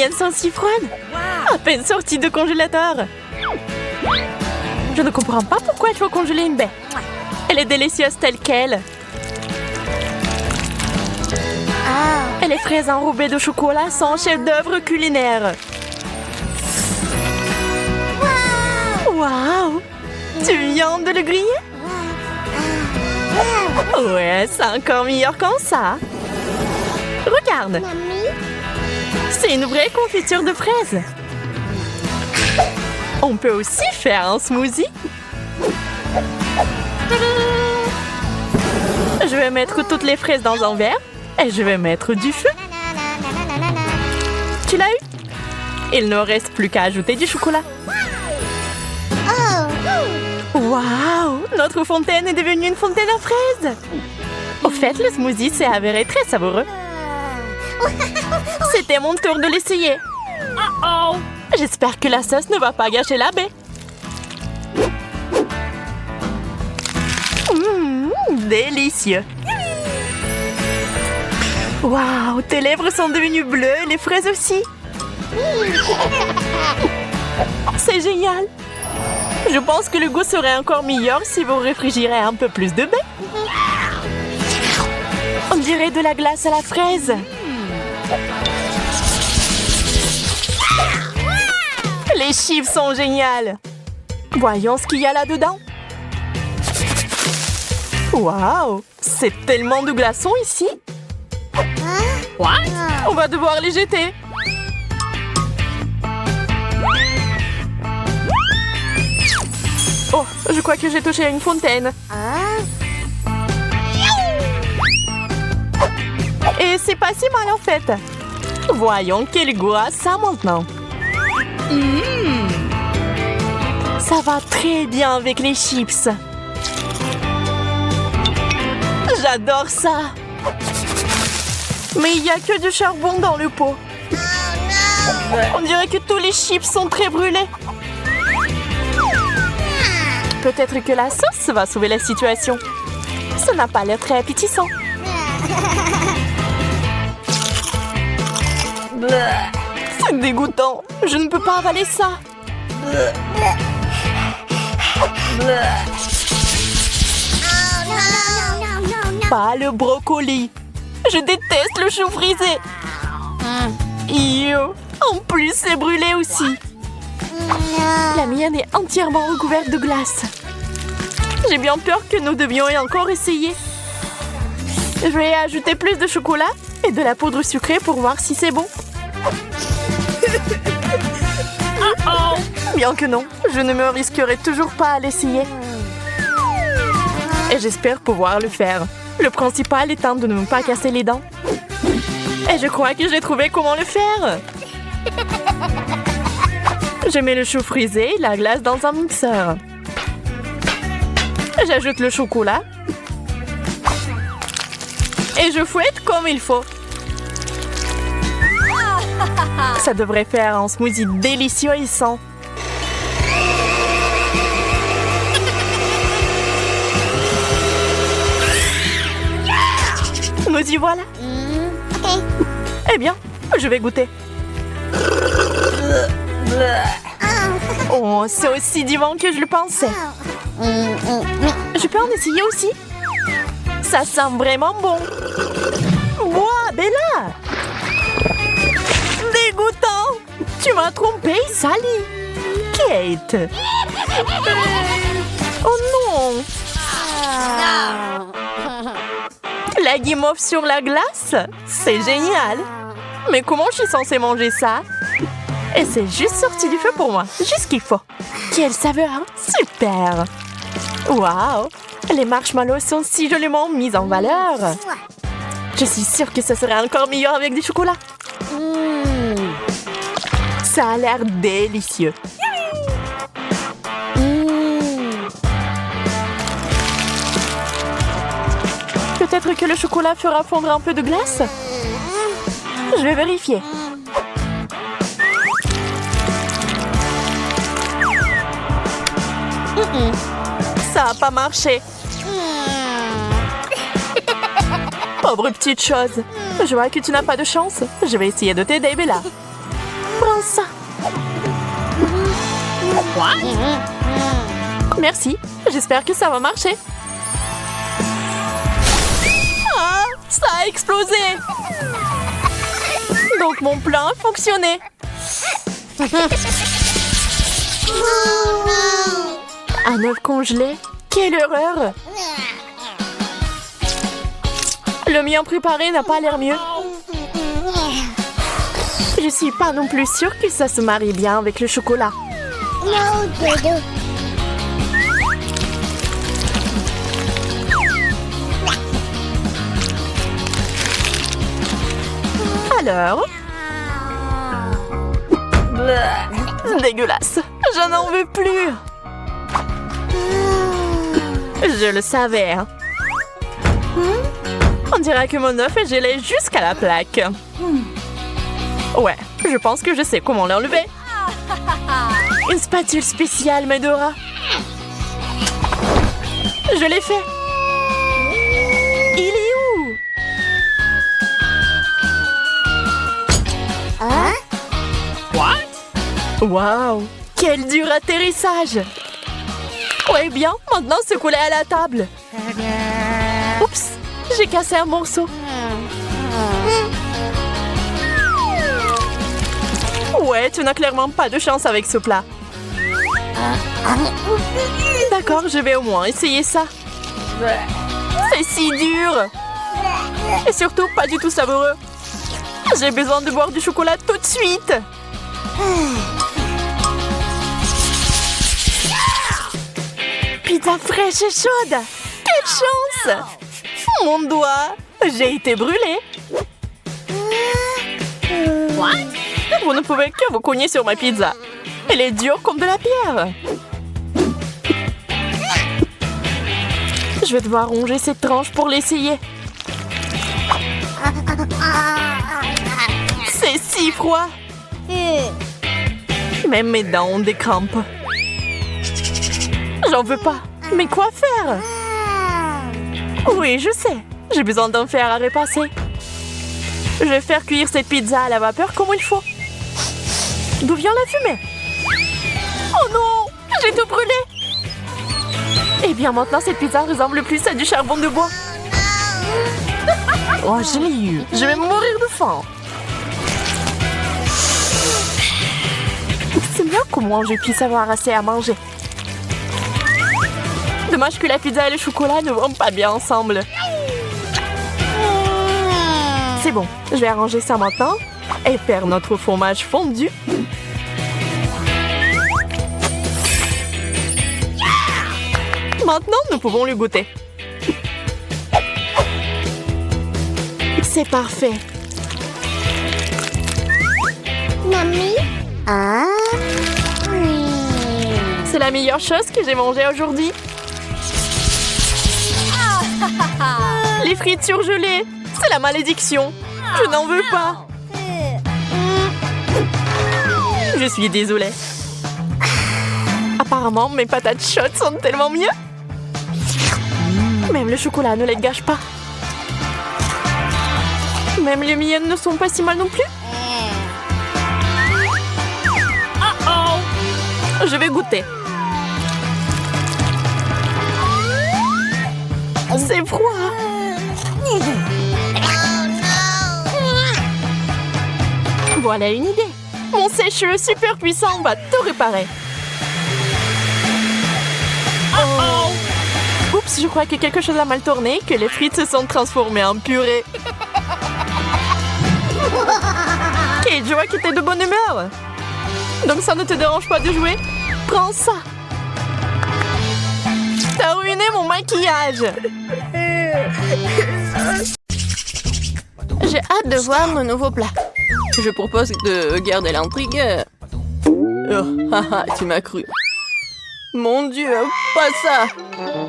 miennes sont si froides. À peine sorties de congélateur. Je ne comprends pas pourquoi il faut congeler une baie. Elle est délicieuse telle qu'elle. Et les fraises enrobées de chocolat sont un chef-d'œuvre culinaire. Waouh! Tu viens de le griller? Ouais, c'est encore meilleur comme ça. Regarde! C'est une vraie confiture de fraises. On peut aussi faire un smoothie. Je vais mettre toutes les fraises dans un verre et je vais mettre du feu. Tu l'as eu? Il ne reste plus qu'à ajouter du chocolat. Waouh! Notre fontaine est devenue une fontaine à fraises. Au fait, le smoothie s'est avéré très savoureux. C'était mon tour de l'essayer. J'espère que la sauce ne va pas gâcher la baie. Délicieux. Waouh, tes lèvres sont devenues bleues et les fraises aussi. C'est génial. Je pense que le goût serait encore meilleur si vous réfrigérez un peu plus de baie. On dirait de la glace à la fraise. Les chips sont géniales. Voyons ce qu'il y a là-dedans. Waouh, c'est tellement de glaçons ici. On va devoir les jeter. Oh, je crois que j'ai touché à une fontaine. Et c'est pas si mal en fait. Voyons quel goût a ça maintenant. Ça va très bien avec les chips. J'adore ça. Mais il n'y a que du charbon dans le pot. On dirait que tous les chips sont très brûlés. Peut-être que la sauce va sauver la situation. Ça n'a pas l'air très appétissant. C'est dégoûtant. Je ne peux pas avaler ça. Pas le brocoli. Je déteste le chou frisé. En plus, c'est brûlé aussi. La mienne est entièrement recouverte de glace. J'ai bien peur que nous devions encore essayer. Je vais ajouter plus de chocolat et de la poudre sucrée pour voir si c'est bon. Bien que non, je ne me risquerai toujours pas à l'essayer. Et j'espère pouvoir le faire. Le principal étant de ne pas casser les dents. Et je crois que j'ai trouvé comment le faire. Je mets le chou frisé et la glace dans un mixeur. J'ajoute le chocolat. Et je fouette comme il faut. Ça devrait faire un smoothie délicieux et sain. Nous y voilà. Eh bien, je vais goûter. Oh, c'est aussi divin que je le pensais. Je peux en essayer aussi. Ça sent vraiment bon. Bois, Bella. Dégoûtant. Tu m'as trompé, Sally. Kate. Oh non. La guimauve sur la glace? C'est génial. Mais comment je suis censée manger ça? Et c'est juste sorti du feu pour moi. Juste ce qu'il faut. Quelle saveur, hein? Super. Waouh. Les marshmallows sont si joliment mis en valeur. Je suis sûre que ça serait encore meilleur avec du chocolat. Ça a l'air délicieux. Peut-être que le chocolat fera fondre un peu de glace? Je vais vérifier. Ça n'a pas marché. Pauvre petite chose. Je vois que tu n'as pas de chance. Je vais essayer de t'aider, Bella. Prends ça. Merci. J'espère que ça va marcher. Ah, ça a explosé. Donc mon plan a fonctionné. Un œuf congelé? Quelle horreur! Le mien préparé n'a pas l'air mieux. Je suis pas non plus sûre que ça se marie bien avec le chocolat. Alors? Dégueulasse. Je n'en veux plus. Je le savais. On dirait que mon œuf est gelé jusqu'à la plaque. Ouais, je pense que je sais comment l'enlever. Une spatule spéciale m'aidera. Je l'ai fait. Il est où? Wow, quel dur atterrissage! Ouais, bien, maintenant secoue-le à la table. Oups, j'ai cassé un morceau. Ouais, tu n'as clairement pas de chance avec ce plat. D'accord, je vais au moins essayer ça. C'est si dur! Et surtout, pas du tout savoureux. J'ai besoin de boire du chocolat tout de suite. Pizza fraîche et chaude! Quelle chance! Mon doigt! J'ai été brûlée! Vous ne pouvez que vous cogner sur ma pizza. Elle est dure comme de la pierre. Je vais devoir ronger cette tranche pour l'essayer. C'est si froid! Même mes dents ont des crampes. J'en veux pas. Mais quoi faire? Oui, je sais. J'ai besoin d'un fer à repasser. Je vais faire cuire cette pizza à la vapeur comme il faut. D'où vient la fumée? Oh non! J'ai tout brûlé! Eh bien, maintenant, cette pizza ressemble plus à du charbon de bois. Oh, je l'ai eu. Je vais mourir de faim. C'est bien comment je puisse avoir assez à manger. Dommage que la pizza et le chocolat ne vont pas bien ensemble. C'est bon, je vais arranger ça maintenant et faire notre fromage fondu. Maintenant, nous pouvons le goûter. C'est parfait. Mamie? Ah? Oui. C'est la meilleure chose que j'ai mangée aujourd'hui. Les frites surgelées, c'est la malédiction. Je n'en veux pas. Je suis désolée. Apparemment, mes patates chaudes sont tellement mieux. Même le chocolat ne les gâche pas. Même les miennes ne sont pas si mal non plus. Je vais goûter. C'est froid. Voilà une idée. Mon sèche-cheveux super puissant va tout réparer. Oups, je crois que quelque chose a mal tourné et que les frites se sont transformées en purée. Kate, je vois que t'es de bonne humeur. Donc ça ne te dérange pas de jouer? Prends ça. T'as ruiné mon maquillage. J'ai hâte de voir mon nouveau plat. Je propose de garder l'intrigue. Oh, haha, tu m'as cru. Mon Dieu, pas ça.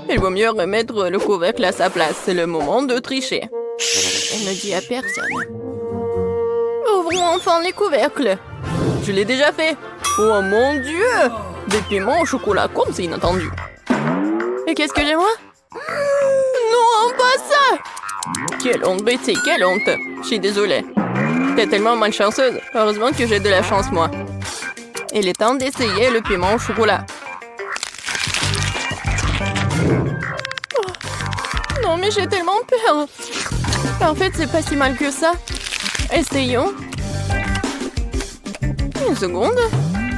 Il vaut mieux remettre le couvercle à sa place. C'est le moment de tricher. Elle ne dit à personne. Ouvrons enfin les couvercles. Je l'ai déjà fait. Oh mon Dieu! Des piments au chocolat comme c'est inattendu. Et qu'est-ce que j'ai moi? Non, pas ça! Quelle honte, Betty, quelle honte! Je suis désolée. T'es tellement malchanceuse. Heureusement que j'ai de la chance, moi. Il est temps d'essayer le piment au chocolat. Oh, non, mais j'ai tellement peur. En fait, c'est pas si mal que ça. Essayons. Une seconde.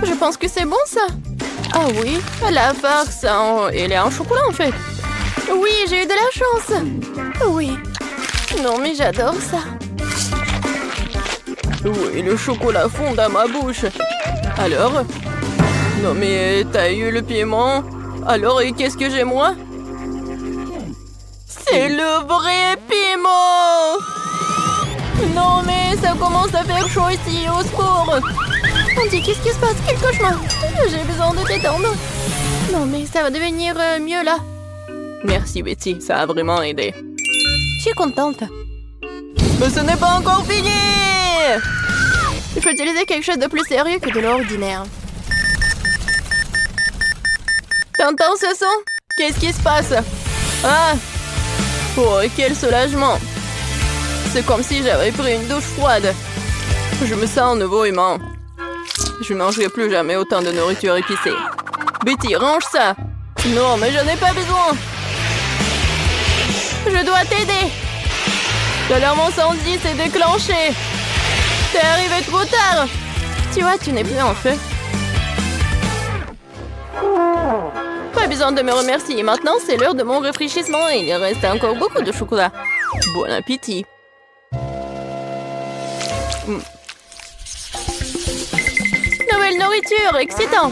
Je pense que c'est bon, ça. Ah oui, la farce, elle est en chocolat, en fait. Oui, j'ai eu de la chance. Oui. Non, mais j'adore ça. Oui, le chocolat fond dans ma bouche. Alors? Non, mais t'as eu le piment. Alors, et qu'est-ce que j'ai, moi? C'est le vrai piment! Non, mais ça commence à faire chaud ici, au secours! Andy, qu'est-ce qui se passe? Quel cauchemar! J'ai besoin de t'étendre. Non, mais ça va devenir mieux, là. Merci, Betty, ça a vraiment aidé. Je suis contente. Mais ce n'est pas encore fini! Il faut utiliser quelque chose de plus sérieux que de l'ordinaire. T'entends ce son? Qu'est-ce qui se passe? Ah! Oh, quel soulagement! C'est comme si j'avais pris une douche froide. Je me sens nouveau humain. Je ne mangerai plus jamais autant de nourriture épicée. Betty, range ça! Non, mais je n'ai pas besoin! Je dois t'aider! L'alarme incendie s'est déclenchée! T'es arrivé trop tard! Tu vois, tu n'es plus en feu. Pas besoin de me remercier. Maintenant, c'est l'heure de mon rafraîchissement et il reste encore beaucoup de chocolat. Bon appétit! Nouvelle nourriture, excitant!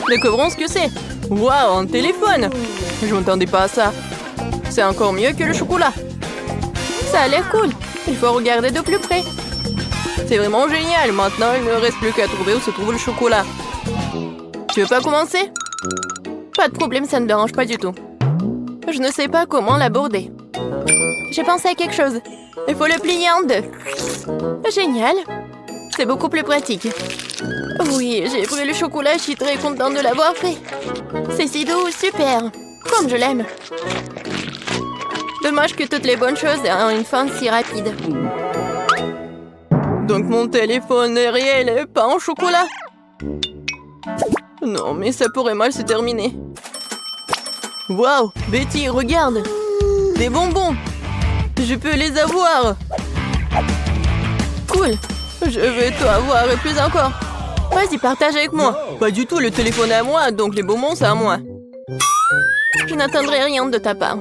Découvrons ce que c'est. Waouh, un téléphone! Je m'attendais pas à ça. C'est encore mieux que le chocolat. Ça a l'air cool. Il faut regarder de plus près. C'est vraiment génial. Maintenant, il ne reste plus qu'à trouver où se trouve le chocolat. Tu veux pas commencer? Pas de problème, ça ne me dérange pas du tout. Je ne sais pas comment l'aborder. J'ai pensé à quelque chose. Il faut le plier en deux. Génial. C'est beaucoup plus pratique. Oui, j'ai pris le chocolat, je suis très contente de l'avoir fait. C'est si doux, super. Comme je l'aime. Dommage que toutes les bonnes choses aient une fin si rapide. Donc mon téléphone est réel et pas en chocolat? Non, mais ça pourrait mal se terminer. Waouh, Betty, regarde. Des bonbons. Je peux les avoir. Cool. Je vais tout avoir et plus encore. Vas-y, partage avec moi. Pas du tout, le téléphone est à moi, donc les bonbons, c'est à moi. Je n'attendrai rien de ta part.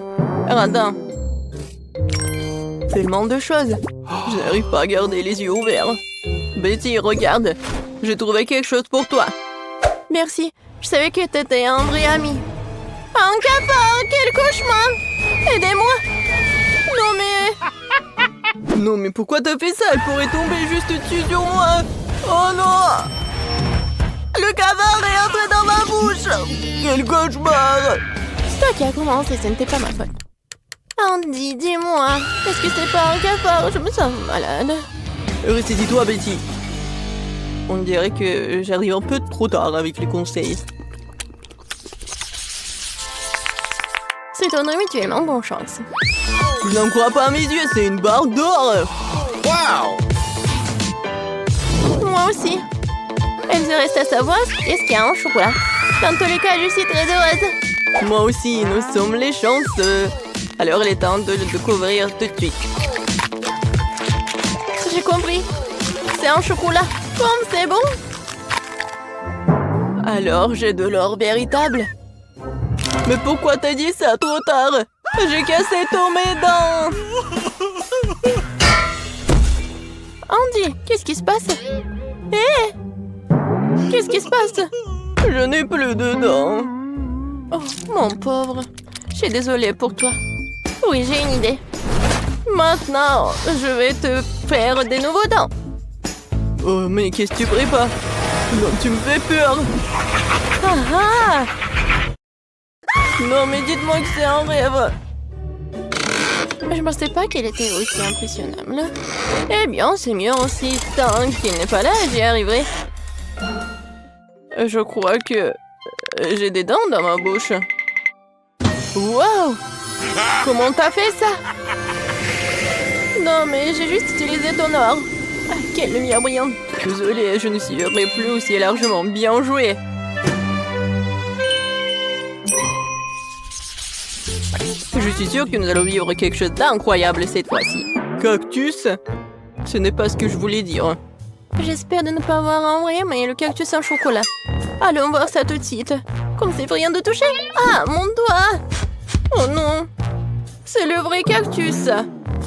Radin. Tellement de choses. Je n'arrive pas à garder les yeux ouverts. Betty, regarde. J'ai trouvé quelque chose pour toi. Merci. Je savais que t'étais un vrai ami. Un cafard, quel cauchemar! Aidez-moi! Non mais pourquoi t'as fait ça? Elle pourrait tomber juste dessus sur moi. Oh non! Le cafard est entré dans ma bouche. Quel cauchemar! C'est toi qui as commencé, ce n'était pas ma faute. Andy, dis-moi, est-ce que c'est pas un cafard? Je me sens malade. Ressaisis-toi, Betty. On dirait que j'arrive un peu trop tard avec les conseils. C'est ton mutuellement bonne chance. Je n'en crois pas à mes yeux, c'est une barre d'or. Wow! Moi aussi. Il se reste à savoir qu'est-ce qu'il y a en chocolat. Dans tous les cas, je suis très heureuse. Moi aussi, nous sommes les chanceux. Alors il est temps de le découvrir tout de suite. J'ai compris. C'est un chocolat. Comme c'est bon. Alors j'ai de l'or véritable. Mais pourquoi t'as dit ça trop tard? J'ai cassé tous mes dents. Andy, qu'est-ce qui se passe? Hé! Qu'est-ce qui se passe? Je n'ai plus de dents. Oh, mon pauvre. Je suis désolée pour toi. Oui, j'ai une idée. Maintenant, je vais te faire des nouveaux dents. Oh, mais qu'est-ce que tu prépares? Non, tu me fais peur. Ah ah! Non, mais dites-moi que c'est un rêve. Je ne pensais pas qu'elle était aussi impressionnable. Eh bien, c'est mieux aussi. Tant qu'il n'est pas là, j'y arriverai. Je crois que j'ai des dents dans ma bouche. Wow! Comment t'as fait ça? Non, mais j'ai juste utilisé ton or. Ah, quelle lumière brillante. Désolée, je ne suivrai plus aussi largement. Bien joué. Je suis sûre que nous allons vivre quelque chose d'incroyable cette fois-ci. Cactus? Ce n'est pas ce que je voulais dire. J'espère de ne pas avoir en vrai, mais le cactus en chocolat. Allons voir ça tout de suite. Comme c'est rien de toucher. Ah, mon doigt! Oh non! C'est le vrai cactus.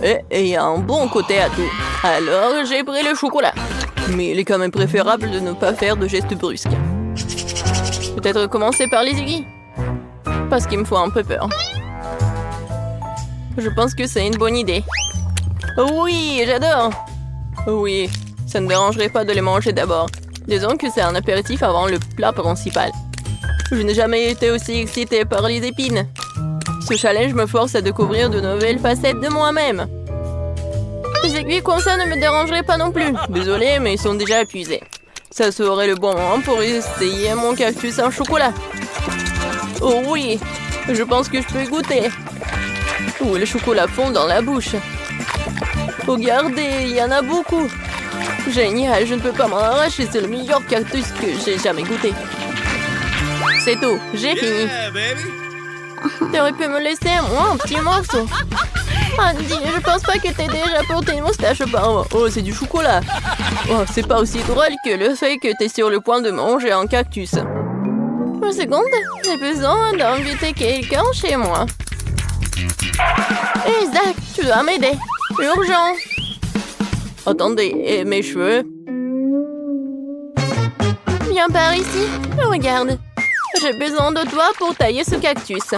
Et il y a un bon côté à tout. Alors, j'ai pris le chocolat. Mais il est quand même préférable de ne pas faire de gestes brusques. Peut-être commencer par les aiguilles. Parce qu'il me faut un peu peur. Je pense que c'est une bonne idée. Oui, j'adore. Oui, ça ne dérangerait pas de les manger d'abord. Disons que c'est un apéritif avant le plat principal. Je n'ai jamais été aussi excitée par les épines. Ce challenge me force à découvrir de nouvelles facettes de moi-même. Les aiguilles comme ça ne me dérangeraient pas non plus. Désolée, mais ils sont déjà épuisés. Ça serait le bon moment pour essayer mon cactus en chocolat. Oh oui, je pense que je peux goûter. Oh, le chocolat fond dans la bouche. Regardez, il y en a beaucoup. Génial, je ne peux pas m'en arracher. C'est le meilleur cactus que j'ai jamais goûté. C'est tout, j'ai fini. T'aurais pu me laisser moi un petit morceau. Andy, je pense pas que t'aies déjà porté une moustache auparavant. Oh, c'est du chocolat. Oh, c'est pas aussi drôle que le fait que t'es sur le point de manger un cactus. Une seconde, j'ai besoin d'inviter quelqu'un chez moi. Hé, Zach, tu dois m'aider. Urgent. Attendez, et mes cheveux? Viens par ici. Regarde. J'ai besoin de toi pour tailler ce cactus.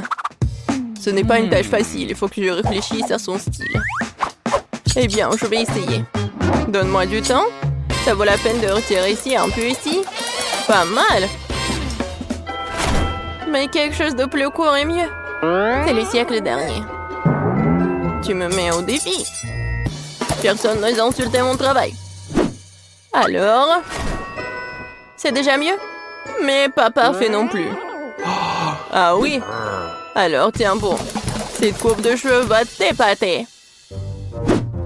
Ce n'est pas une tâche facile, il faut que je réfléchisse à son style. Eh bien, je vais essayer. Donne-moi du temps. Ça vaut la peine de retirer ici, un peu ici. Pas mal. Mais quelque chose de plus court est mieux. C'est le siècle dernier. Tu me mets au défi. Personne n'ose insulter mon travail. Alors? C'est déjà mieux? Mais pas parfait non plus. Ah oui? Alors tiens bon. Cette coupe de cheveux va t'épater.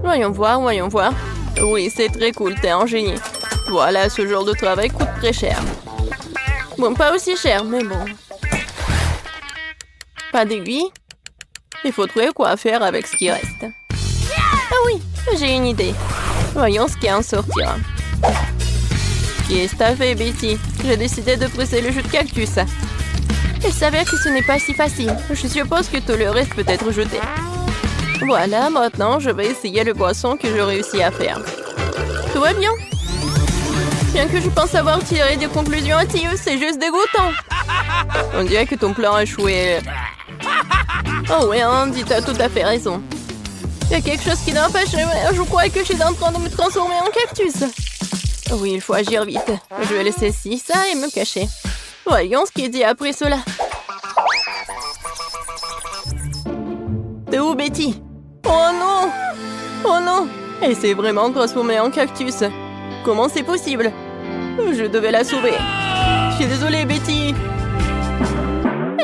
Voyons voir, voyons voir. Oui, c'est très cool, t'es un génie. Voilà, ce genre de travail coûte très cher. Bon, pas aussi cher, mais bon. Pas d'aiguille? Il faut trouver quoi faire avec ce qui reste. Ah oui, j'ai une idée. Voyons ce qui en sortira. Qu'est-ce que t'as fait, Betty? J'ai décidé de presser le jus de cactus. Il s'avère que ce n'est pas si facile. Je suppose que tout le reste peut être jeté. Voilà, maintenant, je vais essayer le boisson que je réussis à faire. Tout va bien? Bien que je pense avoir tiré des conclusions hâtives, c'est juste dégoûtant. On dirait que ton plan a échoué. Oh oui, Andy, t'as tout à fait raison. Il y a quelque chose qui n'empêche. Je crois que je suis en train de me transformer en cactus. Oui, il faut agir vite. Je vais laisser ci, ça et me cacher. Voyons ce qui est dit après cela. T'es où, Betty? Oh non! Oh non! Elle s'est vraiment transformée en cactus. Comment c'est possible? Je devais la sauver. Je suis désolée, Betty.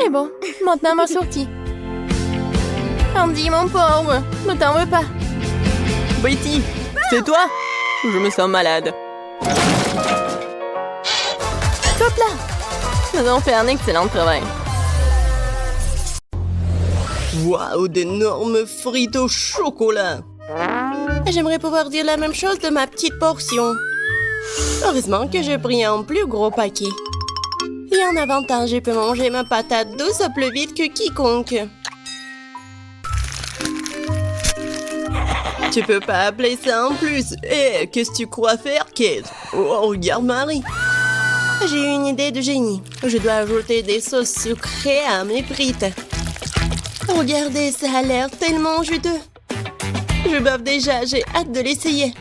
Et bon, maintenant ma sortie. Andy, mon pauvre, ne t'en veux pas. Betty, c'est toi? Je me sens malade. Hop là! Nous avons fait un excellent travail. Waouh, d'énormes frites au chocolat! J'aimerais pouvoir dire la même chose de ma petite portion. Heureusement que j'ai pris un plus gros paquet. Et en avantage, je peux manger ma patate douce plus vite que quiconque. Tu peux pas appeler ça en plus. Eh, qu'est-ce que tu crois faire, Kate? Oh, regarde Marie. J'ai une idée de génie. Je dois ajouter des sauces sucrées à mes frites. Regardez, ça a l'air tellement juteux. Je bave déjà, j'ai hâte de l'essayer.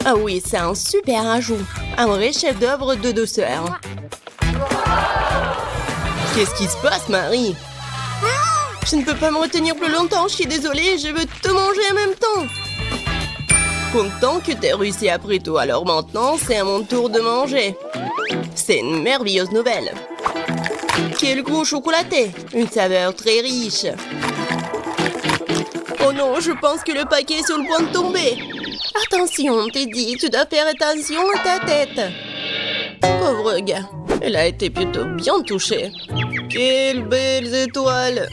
Ah oui, c'est un super ajout. Un vrai chef-d'œuvre de douceur. Qu'est-ce qui se passe, Marie? Je ne peux pas me retenir plus longtemps, je suis désolée, je veux tout manger en même temps. Content que t'aies réussi après tout, alors maintenant, c'est à mon tour de manger. C'est une merveilleuse nouvelle. Quel goût chocolaté! Une saveur très riche. Oh non, je pense que le paquet est sur le point de tomber. Attention, Teddy, tu dois faire attention à ta tête. Pauvre gars, elle a été plutôt bien touchée. Quelles belles étoiles!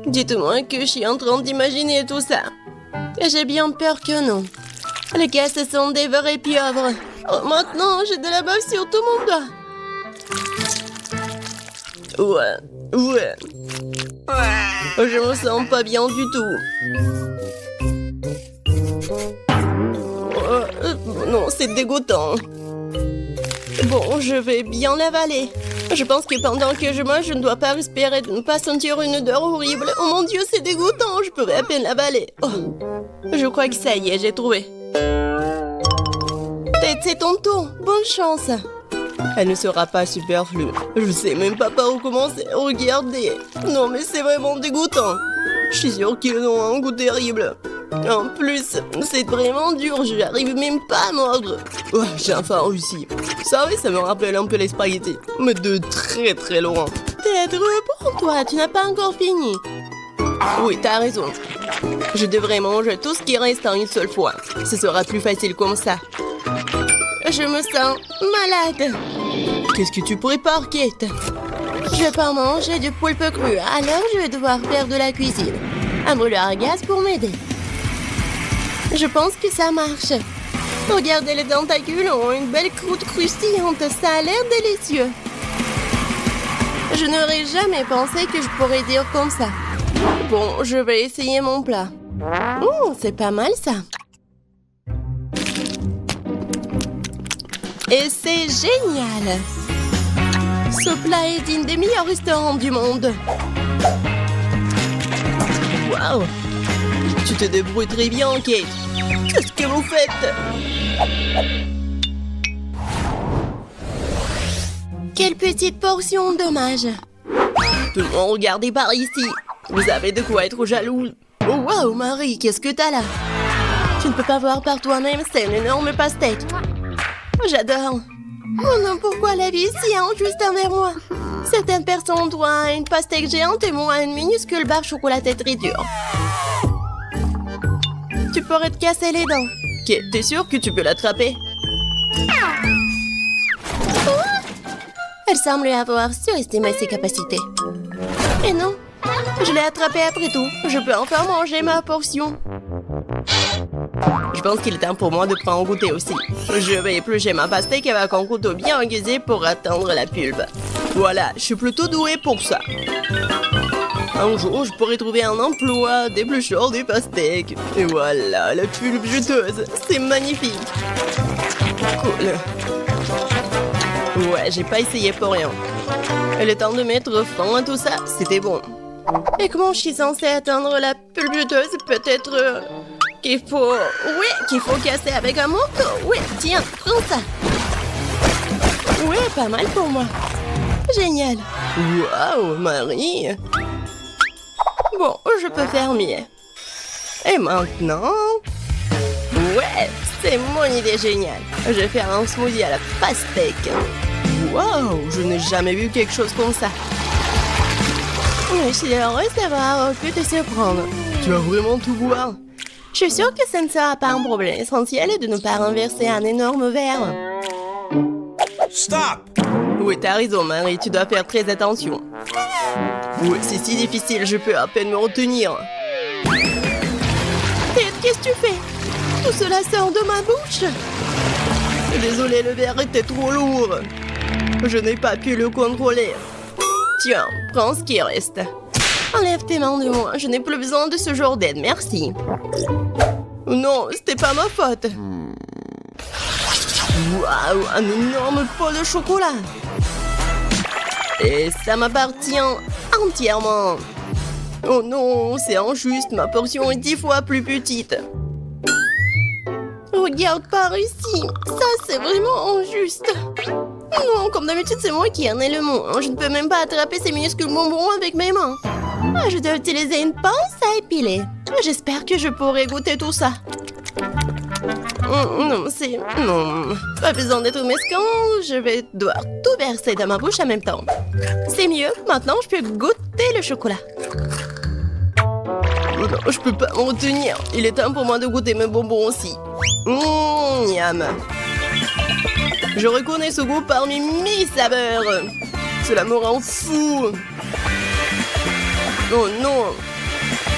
Dites-moi que je suis en train d'imaginer tout ça. J'ai bien peur que non. Les gars, ce sont des vrais pieuvres. Oh, maintenant, j'ai de la bave sur tout mon doigt. Ouais. Je me sens pas bien du tout. Non, c'est dégoûtant. Bon, je vais bien l'avaler. Je pense que pendant que je mange, je ne dois pas respirer, de ne pas sentir une odeur horrible. Oh mon Dieu, c'est dégoûtant, je pourrais à peine l'avaler. Oh, je crois que ça y est, j'ai trouvé. Tête, c'est ton tour. Bonne chance. Elle ne sera pas superflue. Je sais même pas par où commencer. Regardez. Non, mais c'est vraiment dégoûtant. Je suis sûre qu'ils ont un goût terrible. En plus, c'est vraiment dur. Je n'arrive même pas à mordre. Oh, j'ai enfin réussi. Ça, oui, ça me rappelle un peu les spaghettis. Mais de très très loin. Tête, reprends-toi. Tu n'as pas encore fini. Oui, t'as raison. Je devrais manger tout ce qui reste en une seule fois. Ce sera plus facile comme ça. Je me sens malade. Qu'est-ce que tu prépares, Kate? Je vais pas manger du poulpe cru, alors je vais devoir faire de la cuisine. Un brûleur à gaz pour m'aider. Je pense que ça marche. Regardez, les tentacules ont une belle croûte croustillante. Ça a l'air délicieux. Je n'aurais jamais pensé que je pourrais dire comme ça. Bon, je vais essayer mon plat. C'est pas mal ça. Et c'est génial! Ce plat est digne des meilleurs restaurants du monde. Waouh! Tu te débrouilles très bien, Kate. Qu'est-ce que vous faites? Quelle petite portion, dommage. Tout le monde, regardez par ici. Vous avez de quoi être jaloux. Oh, waouh, Marie, qu'est-ce que t'as là? Tu ne peux pas voir par toi-même, c'est une énorme pastèque. J'adore. Oh non, pourquoi la vie est si injuste envers moi? Certaines personnes ont droit à une pastèque géante et moi à une minuscule barre chocolatée très dure. Tu pourrais te casser les dents. T'es sûre que tu peux l'attraper? Elle semble avoir surestimé ses capacités. Et non, je l'ai attrapée après tout. Je peux enfin manger ma portion. Je pense qu'il est temps pour moi de prendre un goûter aussi. Je vais éplucher ma pastèque avec un couteau bien aiguisé pour atteindre la pulpe. Voilà, je suis plutôt douée pour ça. Un jour, je pourrais trouver un emploi d'éplucheur des pastèques. Et voilà, la pulpe juteuse. C'est magnifique. Cool. Ouais, j'ai pas essayé pour rien. Il est temps de mettre fin à tout ça. C'était bon. Et comment je suis censée atteindre la pulpe juteuse? Peut-être... qu'il faut... Oui, qu'il faut casser avec un manteau. Oui, tiens, prends ça. Oui, pas mal pour moi. Génial. Waouh, Marie. Bon, je peux faire mieux. Et maintenant... Ouais, c'est mon idée géniale. Je vais faire un smoothie à la pastèque. Waouh, je n'ai jamais vu quelque chose comme ça. Je suis heureuse d'avoir pu te surprendre. Tu vas vraiment tout boire? Je suis sûre que ça ne sera pas un problème. L'essentiel est de ne pas renverser un énorme verre. Stop! Oui, t'as raison, Marie. Tu dois faire très attention. Oui, c'est si difficile, je peux à peine me retenir. Ted, qu'est-ce que tu fais? Tout cela sort de ma bouche. Désolée, le verre était trop lourd. Je n'ai pas pu le contrôler. Tiens, prends ce qui reste. Enlève tes mains de moi, je n'ai plus besoin de ce genre d'aide, merci. Non, c'était pas ma faute. Waouh, un énorme pot de chocolat. Et ça m'appartient entièrement. Oh non, c'est injuste, ma portion est 10 fois plus petite. Regarde par ici, ça c'est vraiment injuste. Non, comme d'habitude, c'est moi qui en ai le moins. Je ne peux même pas attraper ces minuscules bonbons avec mes mains. Je dois utiliser une pince à épiler. J'espère que je pourrai goûter tout ça. Non, c'est... Non, pas besoin d'être mesquin. Je vais devoir tout verser dans ma bouche en même temps. C'est mieux. Maintenant, je peux goûter le chocolat. Oh non, je peux pas me retenir. Il est temps pour moi de goûter mes bonbons aussi. Miam. Je reconnais ce goût parmi 1000 saveurs. Cela me rend fou. Oh non.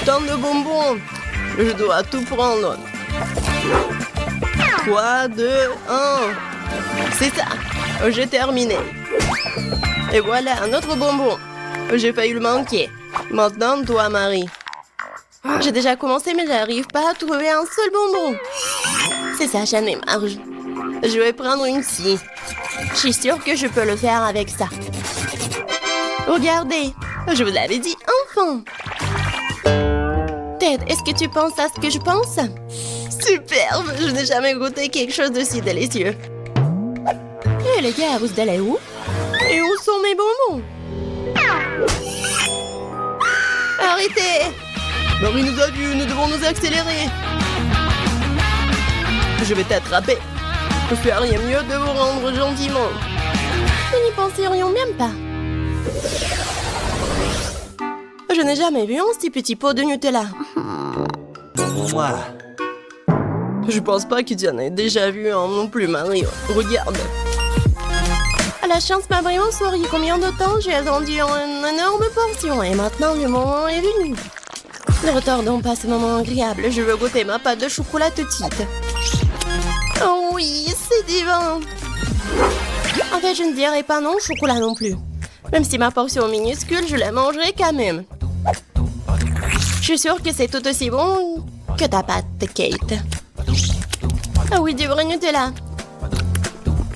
Tant de bonbons. Je dois tout prendre. 3, 2, 1. C'est ça. J'ai terminé. Et voilà, un autre bonbon. J'ai failli le manquer. Maintenant, toi, Marie. J'ai déjà commencé, mais j'arrive pas à trouver un seul bonbon. C'est ça, j'en ai marre. Je vais prendre une scie. Je suis sûre que je peux le faire avec ça. Regardez, je vous l'avais dit, enfin. Ted, est-ce que tu penses à ce que je pense? Superbe, je n'ai jamais goûté quelque chose d'aussi délicieux. Et les gars, vous allez où? Et où sont mes bonbons? Arrêtez! Marie nous a vus, nous devons nous accélérer. Je vais t'attraper. Je fais rien mieux de vous rendre gentiment. Nous n'y penserions même pas. Je n'ai jamais vu un si petit pot de Nutella. Je pense pas que tu en aies déjà vu un non plus, Marie. Regarde. La chance m'a vraiment souri. Combien de temps j'ai attendu une énorme portion et maintenant le moment est venu. Ne retardons pas ce moment agréable. Je veux goûter ma pâte de chocolat tout de suite. Oh oui, c'est divin. En fait, je ne dirais pas non au chocolat non plus. Même si ma portion est minuscule, je la mangerai quand même. Je suis sûre que c'est tout aussi bon que ta pâte, Kate. Ah oui, du vrai Nutella.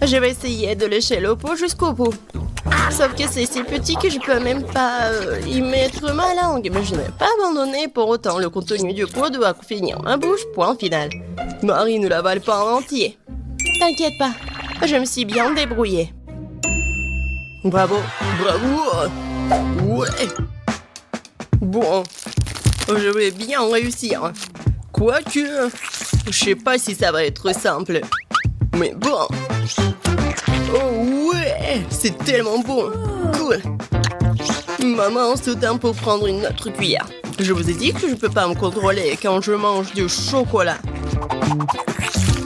Je vais essayer de lécher le pot jusqu'au bout. Sauf que c'est si petit que je peux même pas y mettre ma langue. Mais je n'ai pas abandonné pour autant. Le contenu du pot doit finir ma bouche, point final. Marie ne l'avale pas en entier. T'inquiète pas, je me suis bien débrouillée. Bravo, bravo. Ouais. Bon, je vais bien réussir. Quoique, je sais pas si ça va être simple. Mais bon. Oh ouais, c'est tellement bon. Cool. Maman se tient pour prendre une autre cuillère. Je vous ai dit que je peux pas me contrôler quand je mange du chocolat.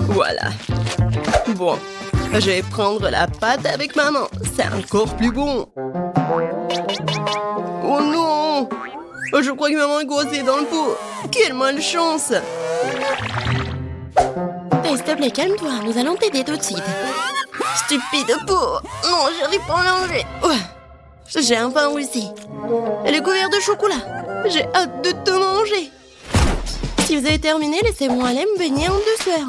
Voilà. Bon, je vais prendre la pâte avec maman. C'est encore plus bon. Oh non! Je crois que maman est coincée dans le pot. Quelle malchance! Hey, s'il te plaît, calme-toi. Nous allons t'aider tout de suite. Stupide pot! Non, j'arrive pas à l'enlever. Ouais. J'ai un pain aussi. Elle est couverte de chocolat. J'ai hâte de te manger. Si vous avez terminé, laissez-moi aller me baigner en douceur.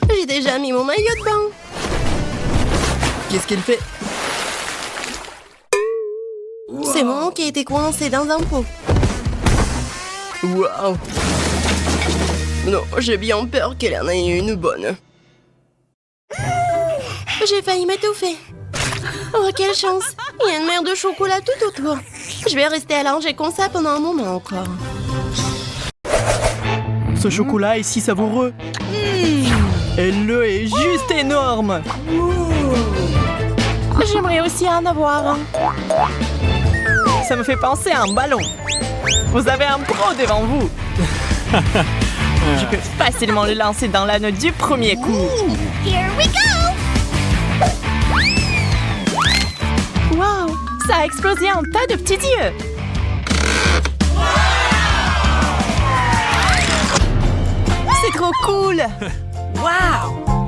J'ai déjà mis mon maillot de bain. Qu'est-ce qu'elle fait? C'est moi qui a été coincé dans un pot. Waouh! Non, j'ai bien peur qu'elle en ait une bonne. J'ai failli m'étouffer. Oh, quelle chance! Il y a une mer de chocolat tout autour. Je vais rester allongée comme ça pendant un moment encore. Ce chocolat est si savoureux. Et le est juste énorme. J'aimerais aussi en avoir un. Ça me fait penser à un ballon. Vous avez un pro devant vous. Je peux facilement le lancer dans l'anneau du premier coup. Here we go! Wow! Ça a explosé en tas de petits yeux. C'est trop cool! Wow.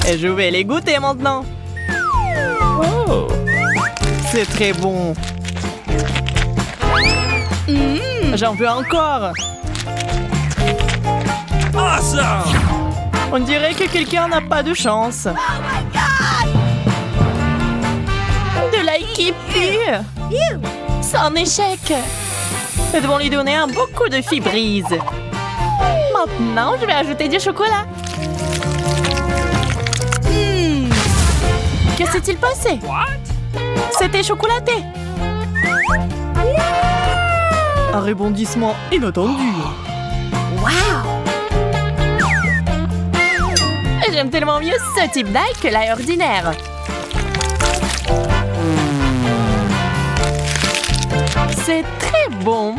Et je vais les goûter maintenant. Oh. C'est très bon. J'en veux encore. Awesome. On dirait que quelqu'un n'a pas de chance. De l'ail qui pue. C'est un échec. Nous devons lui donner un beau coup de fibrise. Maintenant, je vais ajouter du chocolat. Que s'est-il passé? C'était chocolaté. Un rebondissement inattendu. J'aime tellement mieux ce type d'ail que l'ail ordinaire. C'est très c'est bon.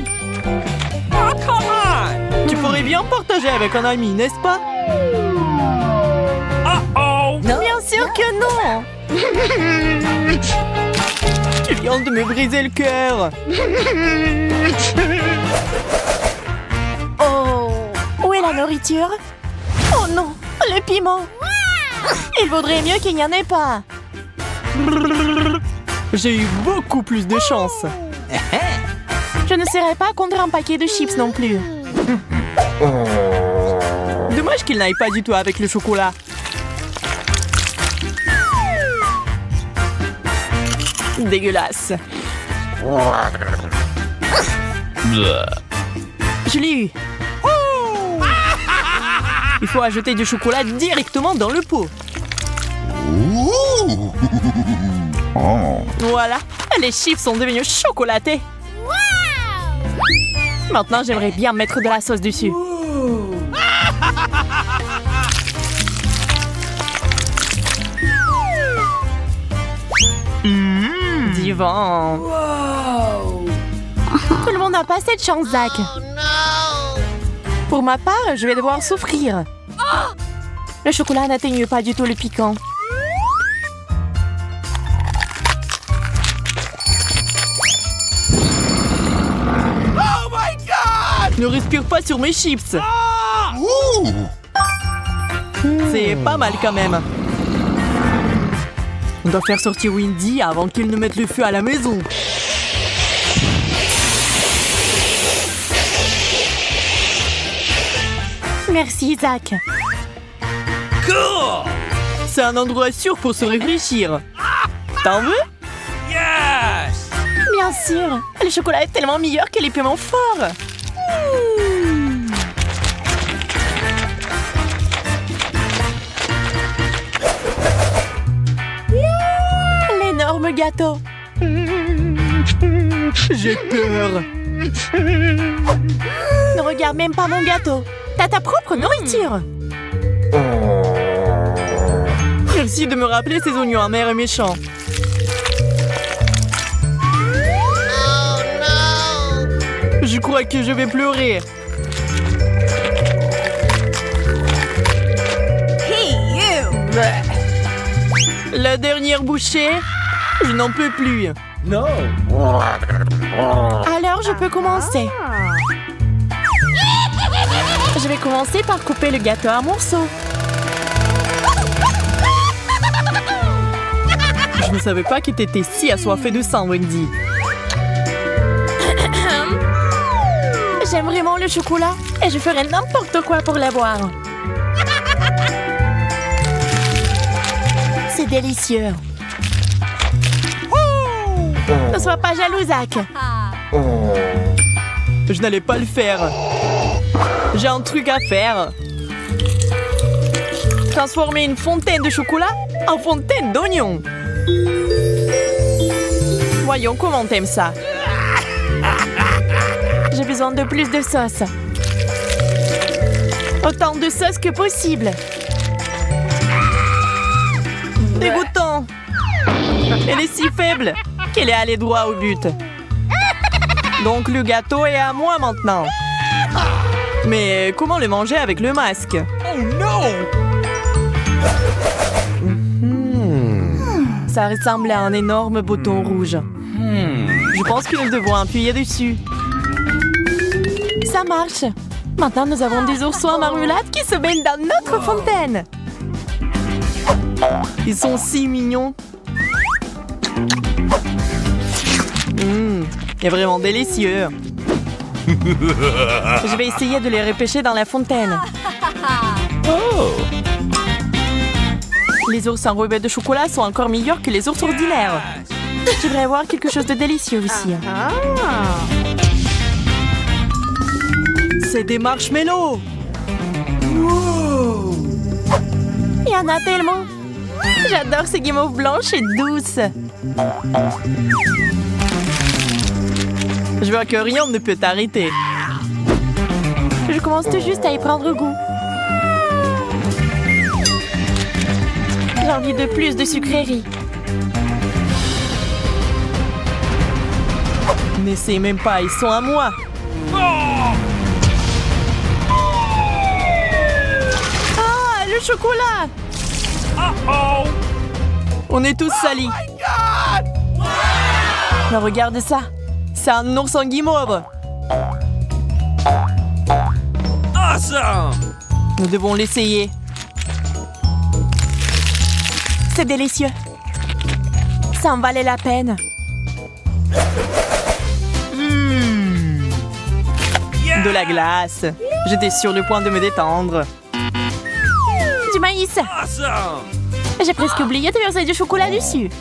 Tu pourrais bien partager avec un ami, n'est-ce pas? Bien sûr que non. Tu viens de me briser le cœur. Oh, où est la nourriture? Oh non, le piment. Il vaudrait mieux qu'il n'y en ait pas. J'ai eu beaucoup plus de chance. Je ne serais pas contre un paquet de chips non plus. Dommage qu'il n'aille pas du tout avec le chocolat. Dégueulasse. Je l'ai eu. Il faut ajouter du chocolat directement dans le pot. Voilà, les chips sont devenus chocolatés. Maintenant, j'aimerais bien mettre de la sauce dessus. Divin. Tout le monde n'a pas cette chance, Zach. Pour ma part, je vais devoir souffrir. Le chocolat n'atteigne pas du tout le piquant. Ne respire pas sur mes chips. C'est pas mal quand même. On doit faire sortir Wendy avant qu'il ne mette le feu à la maison. Merci, Zach. C'est un endroit sûr pour se réfléchir. T'en veux? Bien sûr. Le chocolat est tellement meilleur que les piments forts. L'énorme gâteau. J'ai peur. Ne regarde même pas mon gâteau. T'as ta propre nourriture. Merci de me rappeler ces oignons amers et méchants. Je crois que je vais pleurer. La dernière bouchée, je n'en peux plus. Alors, je peux commencer. Je vais commencer par couper le gâteau en morceaux. Je ne savais pas que t'étais si assoiffée de sang, Wendy. J'aime vraiment le chocolat et je ferai n'importe quoi pour l'avoir. C'est délicieux. Ne sois pas jaloux, Zach. Je n'allais pas le faire. J'ai un truc à faire. Transformer une fontaine de chocolat en fontaine d'oignons. Voyons comment t'aimes ça. J'ai besoin de plus de sauce. Autant de sauce que possible. Dégoûtant. Elle est si faible qu'elle est allée droit au but. Donc le gâteau est à moi maintenant. Mais comment le manger avec le masque? Oh non! Ça ressemble à un énorme bouton rouge. Je pense que nous devons appuyer dessus. Ça marche. Maintenant, nous avons des oursons en marmelade qui se baignent dans notre fontaine. Ils sont si mignons. C'est vraiment délicieux. Je vais essayer de les repêcher dans la fontaine. Les ours enrobés de chocolat sont encore meilleurs que les ours ordinaires. Je devrais avoir quelque chose de délicieux aussi. C'est des marshmallows. Il y en a tellement. J'adore ces guimauves blanches et douces. Je vois que rien ne peut t'arrêter. Je commence tout juste à y prendre goût. J'ai envie de plus de sucreries. N'essaie même pas, ils sont à moi. Ah, le chocolat! On est tous salis. Mais regardez ça. C'est un ours en guimauve. Nous devons l'essayer. C'est délicieux. Ça en valait la peine. De la glace. J'étais sur le point de me détendre. Du maïs. J'ai presque oublié de verser du chocolat dessus.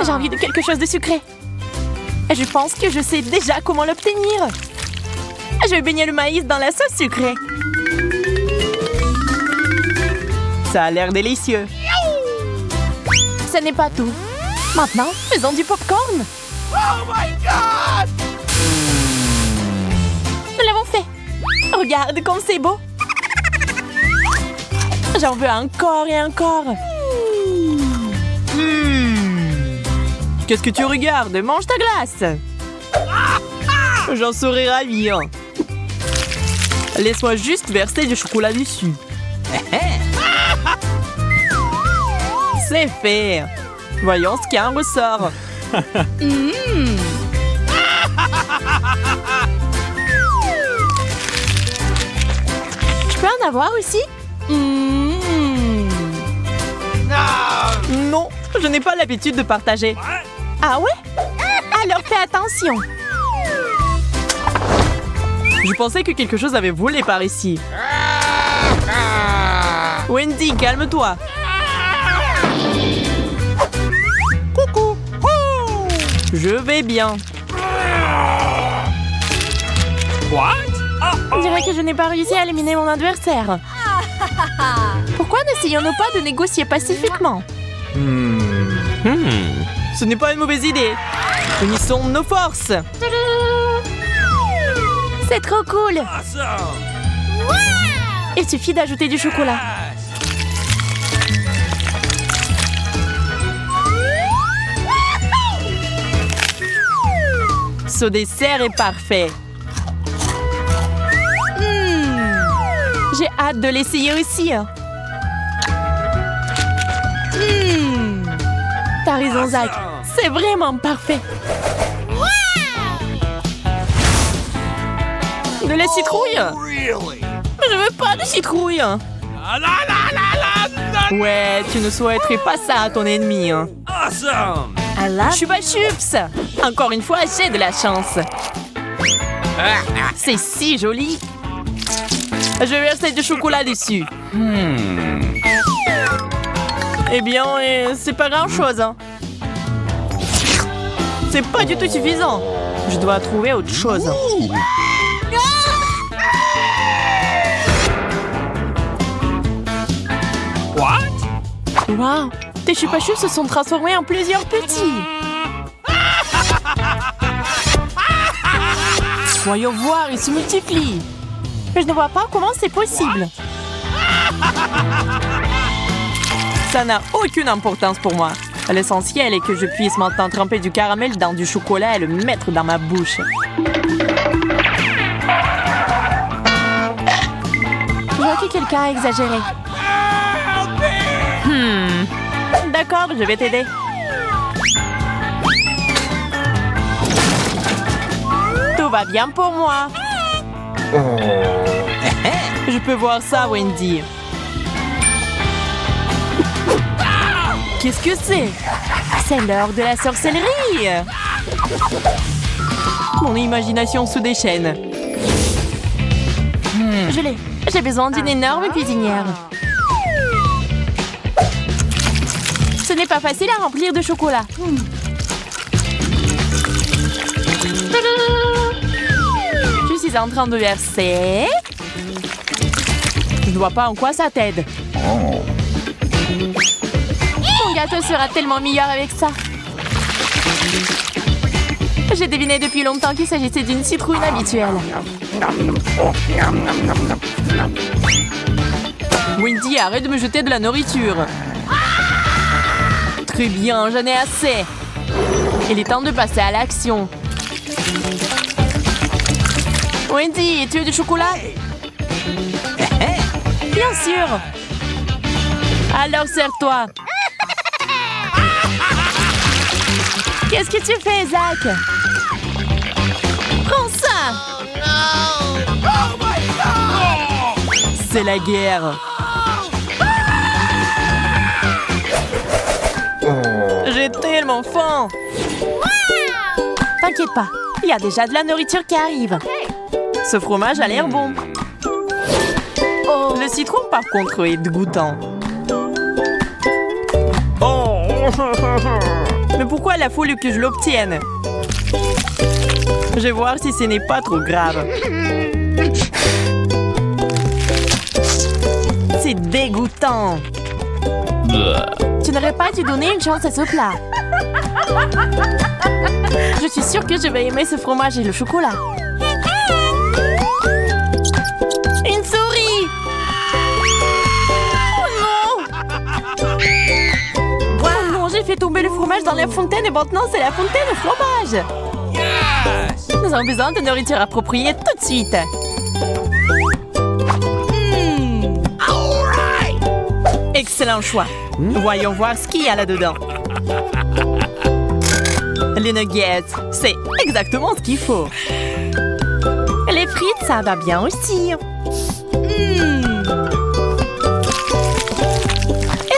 J'ai envie de quelque chose de sucré. Et je pense que je sais déjà comment l'obtenir. Je vais baigner le maïs dans la sauce sucrée. Ça a l'air délicieux. Ce n'est pas tout. Maintenant, faisons du popcorn. Nous l'avons fait. Regarde comme c'est beau. J'en veux encore et encore. Qu'est-ce que tu regardes? Mange ta glace. J'en serais ravi. Hein. Laisse-moi juste verser du chocolat dessus. C'est fait. Voyons ce qu'il y a en ressort. Je peux en avoir aussi? Non, je n'ai pas l'habitude de partager. Ah ouais? Alors fais attention. Je pensais que quelque chose avait volé par ici. Wendy, calme-toi. Coucou. Je vais bien. On dirait que je n'ai pas réussi à éliminer mon adversaire. Pourquoi n'essayons-nous pas de négocier pacifiquement? Ce n'est pas une mauvaise idée. Unissons nos forces. C'est trop cool. Il suffit d'ajouter du chocolat. Ce dessert est parfait. J'ai hâte de l'essayer aussi. T'as raison, Zach. C'est vraiment parfait. De la citrouille? Je veux pas de citrouille. Ouais, tu ne souhaiterais pas ça à ton ennemi. Hein. Chupa Chups. Encore une fois, j'ai de la chance. C'est si joli. Je vais verser du chocolat dessus. Eh bien, c'est pas grand-chose. Hein. C'est pas du tout suffisant. Je dois trouver autre chose. Wow, tes Chupa Chups se sont transformés en plusieurs petits. Voyons voir, ils se multiplient. Je ne vois pas comment c'est possible. Ça n'a aucune importance pour moi. L'essentiel est que je puisse maintenant tremper du caramel dans du chocolat et le mettre dans ma bouche. Je vois que quelqu'un a exagéré. D'accord, je vais t'aider. Tout va bien pour moi. Je peux voir ça, Wendy. Qu'est-ce que c'est? C'est l'heure de la sorcellerie. Mon imagination se déchaîne. Je l'ai. J'ai besoin d'une énorme cuisinière. Ce n'est pas facile à remplir de chocolat. Je suis en train de verser. Je ne vois pas en quoi ça t'aide. Mon gâteau sera tellement meilleur avec ça. J'ai deviné depuis longtemps qu'il s'agissait d'une citrouille habituelle. Wendy, arrête de me jeter de la nourriture. Très bien, j'en ai assez. Il est temps de passer à l'action. Wendy, tu veux du chocolat? Bien sûr. Alors serre-toi. Qu'est-ce que tu fais, Zach? Prends ça. C'est la guerre. J'ai tellement faim. T'inquiète pas, il y a déjà de la nourriture qui arrive. Ce fromage a l'air bon. Le citron, par contre, est dégoûtant. Mais pourquoi il a fallu que je l'obtienne? Je vais voir si ce n'est pas trop grave. C'est dégoûtant. Tu n'aurais pas dû donner une chance à ce plat. Je suis sûre que je vais aimer ce fromage et le chocolat. Une souris! Oh non! Oh non, j'ai fait tomber le fromage dans la fontaine et maintenant c'est la fontaine au fromage! Nous avons besoin de nourriture appropriée tout de suite. Excellent choix. Voyons voir ce qu'il y a là-dedans. Les nuggets, c'est exactement ce qu'il faut. Les frites, ça va bien aussi.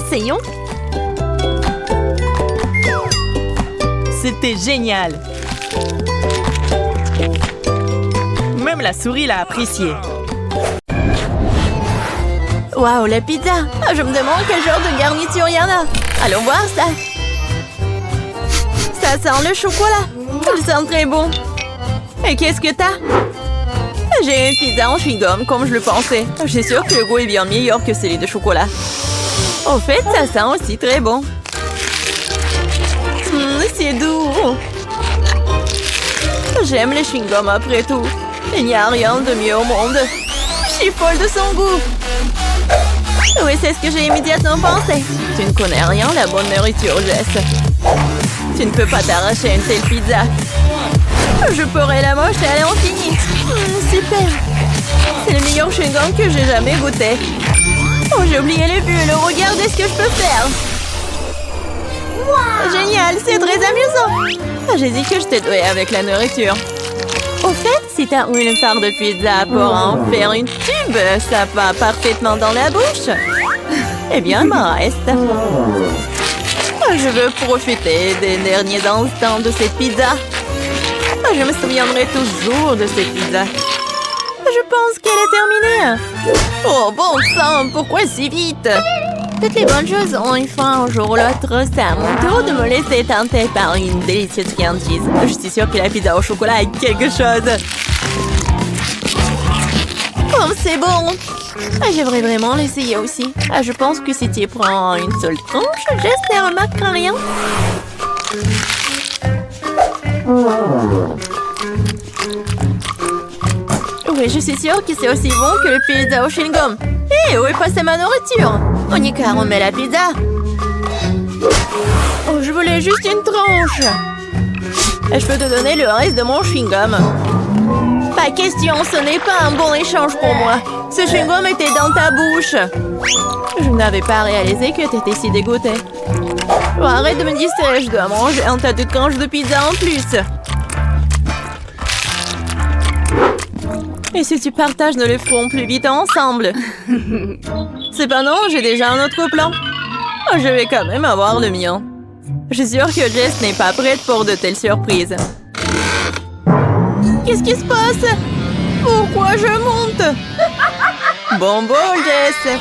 Essayons. C'était génial. Même la souris l'a apprécié. Waouh, la pizza! Je me demande quel genre de garniture il y en a. Allons voir ça. Ça sent le chocolat. Il sent très bon. Et qu'est-ce que t'as? J'ai une pizza en chewing-gum, comme je le pensais. Je suis sûre que le goût est bien meilleur que celui de chocolat. Au fait, ça sent aussi très bon. C'est doux. J'aime les chewing-gums après tout. Il n'y a rien de mieux au monde. Je suis folle de son goût. Oui, c'est ce que j'ai immédiatement pensé. Tu ne connais rien, la bonne nourriture, Jess. Tu ne peux pas t'arracher une telle pizza. Je pourrais la mocher à l'infini. Super. C'est le meilleur chewing-gum que j'ai jamais goûté. Oh, j'ai oublié les bulles. Regardez ce que je peux faire. Génial, c'est très amusant. J'ai dit que je t'ai doué avec la nourriture. Au fait, si t'as une part de pizza pour en faire une tube, ça va parfaitement dans la bouche. Eh bien, il m'en reste. Je veux profiter des derniers instants de cette pizza. Je me souviendrai toujours de cette pizza. Je pense qu'elle est terminée. Oh, bon sang, pourquoi si vite? Toutes les bonnes choses ont une fin un jour ou l'autre. C'est à mon tour de me laisser tenter par une délicieuse cheese. Je suis sûre que la pizza au chocolat est quelque chose. Oh, c'est bon. J'aimerais vraiment l'essayer aussi. Je pense que si tu prends une seule tranche, Jess ne remarquera rien. Oui, je suis sûre que c'est aussi bon que le pizza au chewing-gum. Hé, où est passée ma nourriture? On y car on met la pizza. Oh, je voulais juste une tranche. Je peux te donner le reste de mon chewing-gum. Pas question, ce n'est pas un bon échange pour moi. Ce chewing-gum était dans ta bouche. Je n'avais pas réalisé que tu étais si dégoûtée. Oh, arrête de me distraire, je dois manger un tas de tranches de pizza en plus. Et si tu partages, nous le ferons plus vite ensemble. Cependant, j'ai déjà un autre plan. Oh, je vais quand même avoir le mien. Je suis sûre que Jess n'est pas prête pour de telles surprises. Qu'est-ce qui se passe? Pourquoi je monte? Bon, Jess.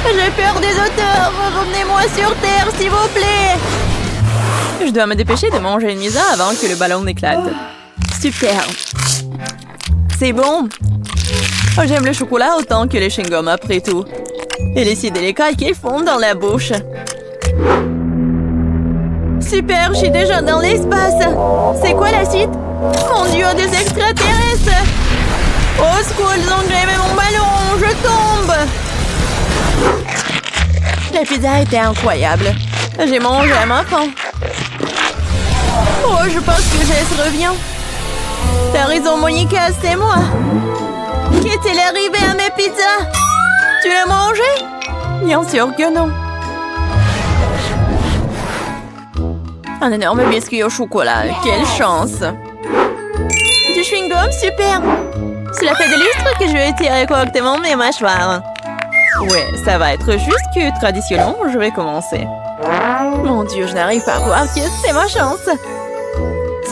J'ai peur des auteurs. Revenez-moi sur Terre, s'il vous plaît. Je dois me dépêcher de manger une pizza avant que le ballon n'éclate. Super. C'est bon. Oh, j'aime le chocolat autant que les chewing-gums après tout. Et les si délicats qu'ils font dans la bouche. Super, je suis déjà dans l'espace. C'est quoi la suite? Mon Dieu, des extraterrestres! Au secours, ils ont grévé mon ballon! Je tombe! La pizza était incroyable. J'ai mangé à ma faim. Oh, je pense que Jess revient. T'as raison, Monica, c'est moi. Qu'est-il arrivé à mes pizzas? Tu l'as mangé? Bien sûr que non. Un énorme biscuit au chocolat. Quelle chance. Du chewing-gum, super. Cela fait des lustres que je vais tirer correctement mes mâchoires. Ouais, ça va être juste que traditionnellement, je vais commencer. Mon Dieu, je n'arrive pas à croire que c'est ma chance.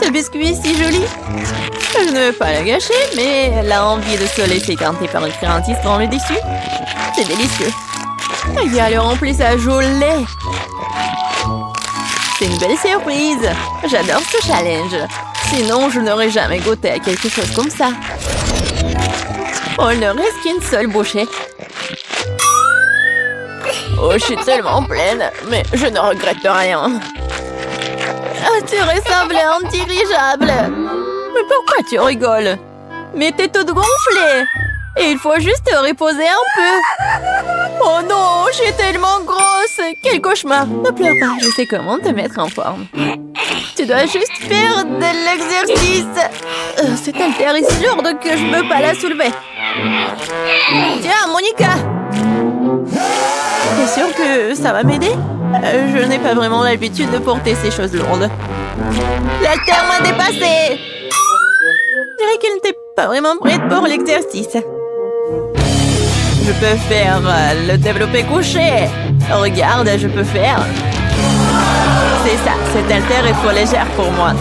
Ce biscuit est si joli. Je ne veux pas le gâcher, mais la envie de se laisser tenter par une friandise dans le dessus, c'est délicieux. Il y a le remplissage au lait. C'est une belle surprise. J'adore ce challenge. Sinon, je n'aurais jamais goûté à quelque chose comme ça. Oh, il ne reste qu'une seule bouchée. Oh, je suis tellement pleine, mais je ne regrette rien. Ah, tu ressembles à un dirigeable. Mais pourquoi tu rigoles? Mais t'es toute gonflée. Et il faut juste te reposer un peu. Oh non, je suis tellement grosse. Quel cauchemar. Ne pleure pas, je sais comment te mettre en forme. Tu dois juste faire de l'exercice. Cette haltère est si lourde que je ne peux pas la soulever. Tiens, Monica. T'es sûre que ça va m'aider? Je n'ai pas vraiment l'habitude de porter ces choses lourdes. L'haltère m'a dépassée. Je dirais qu'elle n'était pas vraiment prête pour l'exercice. Je peux faire le développé couché. Regarde, je peux faire. C'est ça, cette haltère est trop légère pour moi.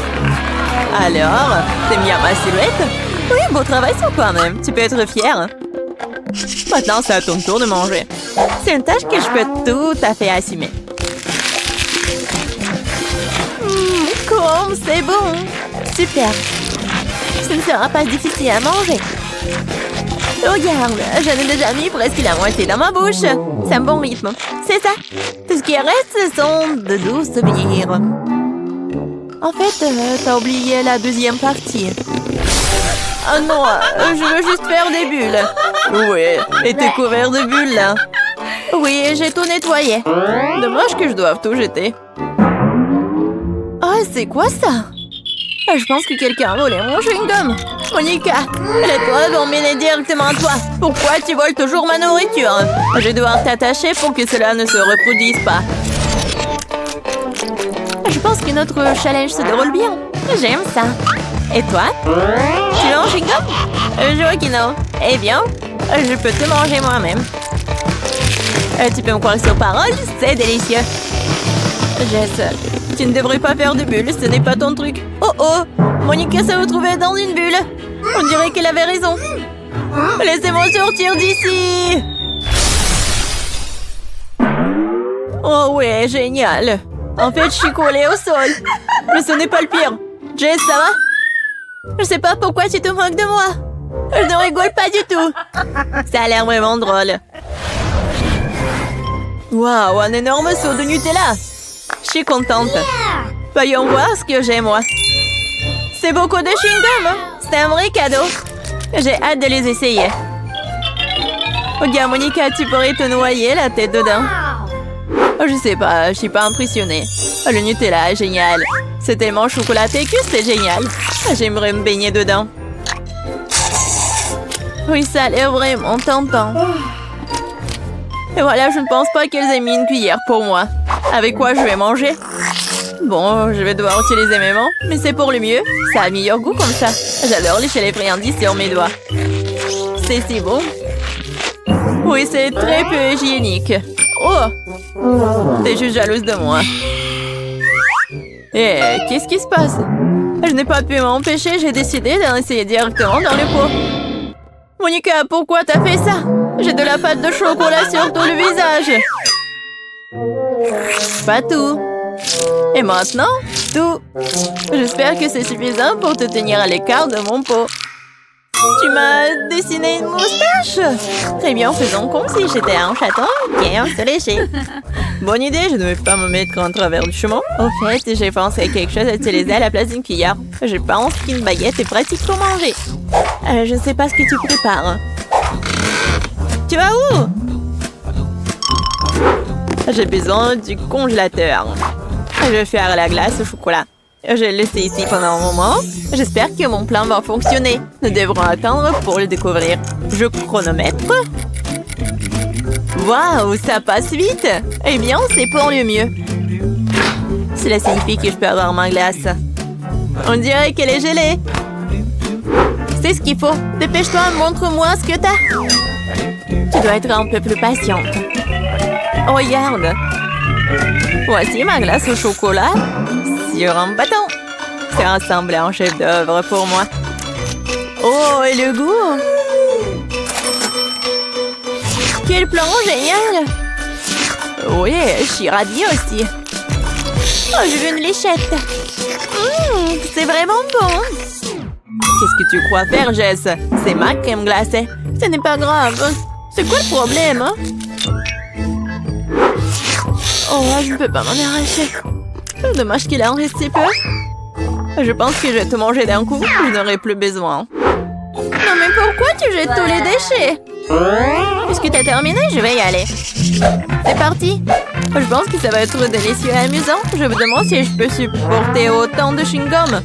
Alors, t'aimes bien ma silhouette? Oui, beau travail sur toi-même. Tu peux être fière. Maintenant, c'est à ton tour de manger. C'est une tâche que je peux tout à fait assumer. Comme c'est bon. Super. Ce ne sera pas difficile à manger. Regarde, j'en ai déjà mis presque la moitié dans ma bouche. C'est un bon rythme. C'est ça. Tout ce qui reste, ce sont de doux souvenirs. En fait, t'as oublié la deuxième partie. Oh non, je veux juste faire des bulles. Ouais, et t'es couvert de bulles, là. Oui, j'ai tout nettoyé. Dommage que je doive tout jeter. Oh, c'est quoi ça? Je pense que quelqu'un a volé mon chewing-gum. Monica, les toits vont mener directement à toi. Pourquoi tu voles toujours ma nourriture? Je vais devoir t'attacher pour que cela ne se reproduise pas. Je pense que notre challenge se déroule bien. J'aime ça. Et toi? Tu veux un chewing-gum? Je vois que non. Eh bien, je peux te manger moi-même. Tu peux me croire sur parole, c'est délicieux. Jess, tu ne devrais pas faire de bulles, ce n'est pas ton truc. Oh oh, Monica s'est retrouvée dans une bulle. On dirait qu'elle avait raison. Laissez-moi sortir d'ici. Oh ouais, génial. En fait, je suis collée au sol. Mais ce n'est pas le pire. Jess, ça va? Je sais pas pourquoi tu te moques de moi. Je ne rigole pas du tout. Ça a l'air vraiment drôle. Waouh, un énorme seau de Nutella. Je suis contente. Voyons voir ce que j'ai, moi. C'est beaucoup de chewing-gum. C'est un vrai cadeau. J'ai hâte de les essayer. Regarde, Monica, tu pourrais te noyer la tête dedans. Je sais pas, je suis pas impressionnée. Le Nutella est génial. C'est tellement chocolaté que c'est génial. J'aimerais me baigner dedans. Oui, ça a l'air vraiment tentant. Et voilà, je ne pense pas qu'elles aient mis une cuillère pour moi. Avec quoi je vais manger? Bon, je vais devoir utiliser mes mains, mais c'est pour le mieux. Ça a meilleur goût comme ça. J'adore lécher les friandises sur mes doigts. C'est si bon. Oui, c'est très peu hygiénique. Oh! T'es juste jalouse de moi. Eh, qu'est-ce qui se passe? Je n'ai pas pu m'empêcher, j'ai décidé d'en essayer directement dans le pot. Monica, pourquoi t'as fait ça? J'ai de la pâte de chocolat sur tout le visage. Pas tout. Et maintenant, tout. J'espère que c'est suffisant pour te tenir à l'écart de mon pot. Tu m'as dessiné une moustache? Très bien, faisons comme si j'étais un chaton bien se lécher. Bonne idée, je ne vais pas me mettre en travers du chemin. Au fait, j'ai pensé à quelque chose à utiliser à la place d'une cuillère. Je pense qu'une baguette est pratique pour manger. Je ne sais pas ce que tu prépares. Tu vas où? J'ai besoin du congélateur. Je vais faire la glace au chocolat. Je vais le laisser ici pendant un moment. J'espère que mon plan va fonctionner. Nous devrons attendre pour le découvrir. Je chronomètre. Waouh, ça passe vite. Eh bien, c'est pour le mieux. Cela signifie que je peux avoir ma glace. On dirait qu'elle est gelée. C'est ce qu'il faut. Dépêche-toi, montre-moi ce que t'as. Tu dois être un peu plus patiente. Regarde. Voici ma glace au chocolat sur un bâton. C'est rassemblé en chef-d'œuvre pour moi. Oh, et le goût! Quel plan génial! Oui, je suis ravie aussi. Oh, je veux une léchette. C'est vraiment bon. Qu'est-ce que tu crois faire, Jess? C'est ma crème glacée. Ce n'est pas grave. C'est quoi le problème, hein? Oh, je ne peux pas m'en arracher. Dommage qu'il en reste si peu. Je pense que je vais tout manger d'un coup. Je n'aurai plus besoin. Non, mais pourquoi tu jettes tous les déchets? Puisque t'as terminé, je vais y aller. C'est parti. Je pense que ça va être délicieux et amusant. Je me demande si je peux supporter autant de chewing-gum.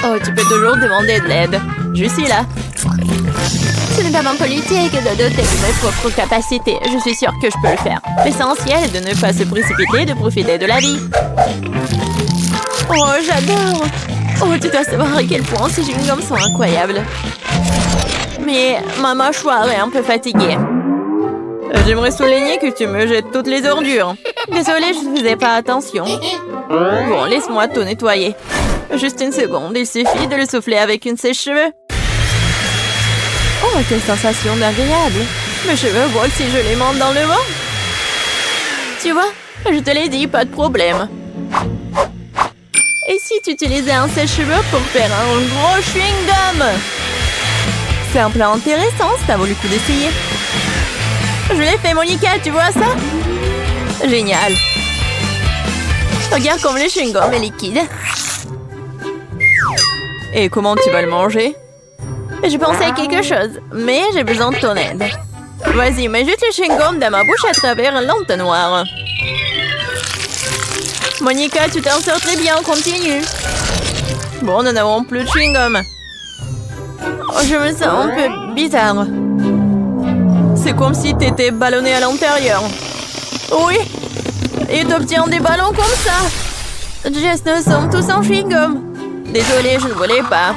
Oh, tu peux toujours demander de l'aide. Je suis là. Ce n'est pas mon politique de doter de mes propres capacités. Je suis sûre que je peux le faire. L'essentiel est de ne pas se précipiter et de profiter de la vie. Oh, j'adore! Oh, tu dois savoir à quel point ces chewing-gums sont incroyables. Mais ma mâchoire est un peu fatiguée. J'aimerais souligner que tu me jettes toutes les ordures. Désolée, je ne faisais pas attention. Bon, laisse-moi tout nettoyer. Juste une seconde, il suffit de le souffler avec une sèche-cheveux. Oh, quelle sensation agréable. Mes cheveux volent si je les monte dans le vent. Tu vois, je te l'ai dit, pas de problème. Et si tu utilisais un sèche-cheveux pour faire un gros chewing-gum? C'est un plan intéressant, ça vaut le coup d'essayer. Je l'ai fait, Monica, tu vois ça? Génial. Regarde comme le chewing-gum est liquide. Et comment tu vas le manger? Je pensais à quelque chose, mais j'ai besoin de ton aide. Vas-y, mets juste le chewing-gum dans ma bouche à travers l'entonnoir. Monica, tu t'en sors très bien, continue. Bon, nous n'avons plus de chewing-gum. Oh, je me sens un peu bizarre. C'est comme si t'étais ballonné à l'intérieur. Oui, et t'obtiens des ballons comme ça. Jess, nous sommes tous en chewing-gum. Désolée, je ne voulais pas.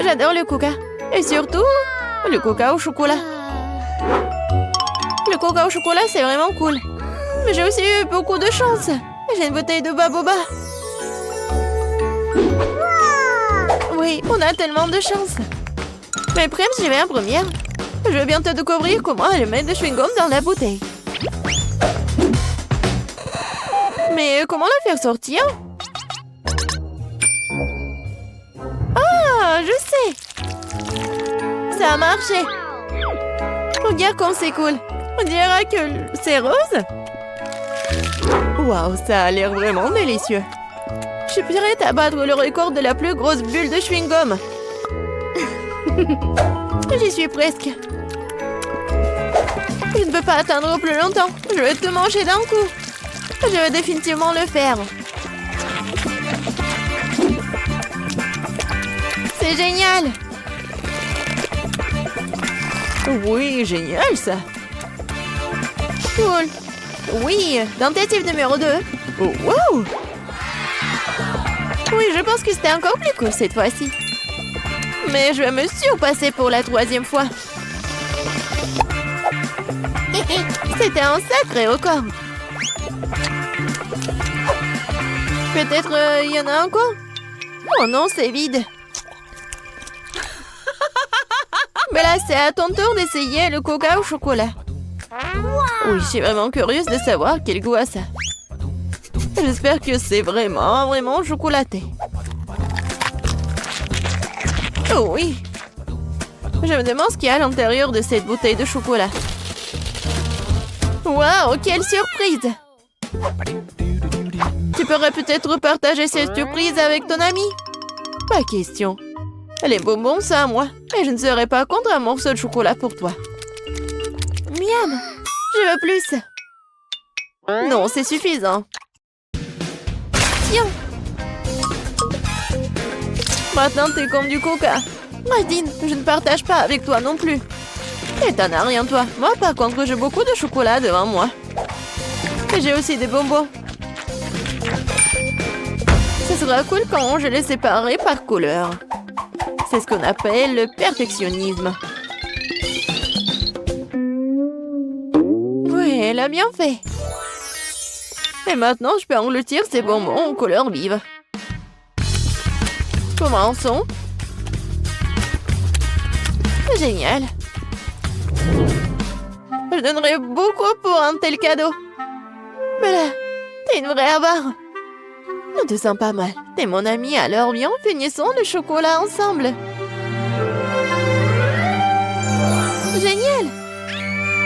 J'adore le coca. Et surtout, le coca au chocolat. Le coca au chocolat, c'est vraiment cool. Mais j'ai aussi eu beaucoup de chance. J'ai une bouteille de baboba. Oui, on a tellement de chance. Mais Prem, j'y vais en première. Je vais bientôt découvrir comment elle met de chewing-gum dans la bouteille. Mais comment la faire sortir? Ah, je sais. Ça a marché. Regarde comme c'est cool. On dirait que c'est rose. Waouh, ça a l'air vraiment délicieux. Je suis prête à battre le record de la plus grosse bulle de chewing-gum. J'y suis presque. Je ne peux pas attendre plus longtemps. Je vais tout manger d'un coup. Je vais définitivement le faire. C'est génial. Oui, génial ça. Cool. Oui, tentative numéro 2. Oh, wow. Oui, je pense que c'était encore plus cool cette fois-ci. Mais je vais me surpasser pour la 3e fois. C'était un sacré record. Peut-être il y en a encore? Oh non, c'est vide. Mais là, c'est à ton tour d'essayer le coca au chocolat. Oui, je suis vraiment curieuse de savoir quel goût a ça. J'espère que c'est vraiment chocolaté. Oh oui. Je me demande ce qu'il y a à l'intérieur de cette bouteille de chocolat. Waouh, quelle surprise! Tu pourrais peut-être partager cette surprise avec ton ami? Pas question. Les bonbons, ça à moi. Et je ne serais pas contre un morceau de chocolat pour toi. Miam! Je veux plus. Non, c'est suffisant. Tiens. Maintenant, t'es comme du coca. Nadine, je ne partage pas avec toi non plus. Et t'en as rien, toi. Moi, par contre, j'ai beaucoup de chocolat devant moi. Et j'ai aussi des bonbons. Ce sera cool quand je les séparerai par couleur. C'est ce qu'on appelle le perfectionnisme. Oui, elle a bien fait. Et maintenant, je peux engloutir ces bonbons en couleur vive. Commençons. Génial. Je donnerais beaucoup pour un tel cadeau. Mais là, t'es une vraie avare. On te sent pas mal. T'es mon ami, alors viens, finissons le chocolat ensemble. Génial.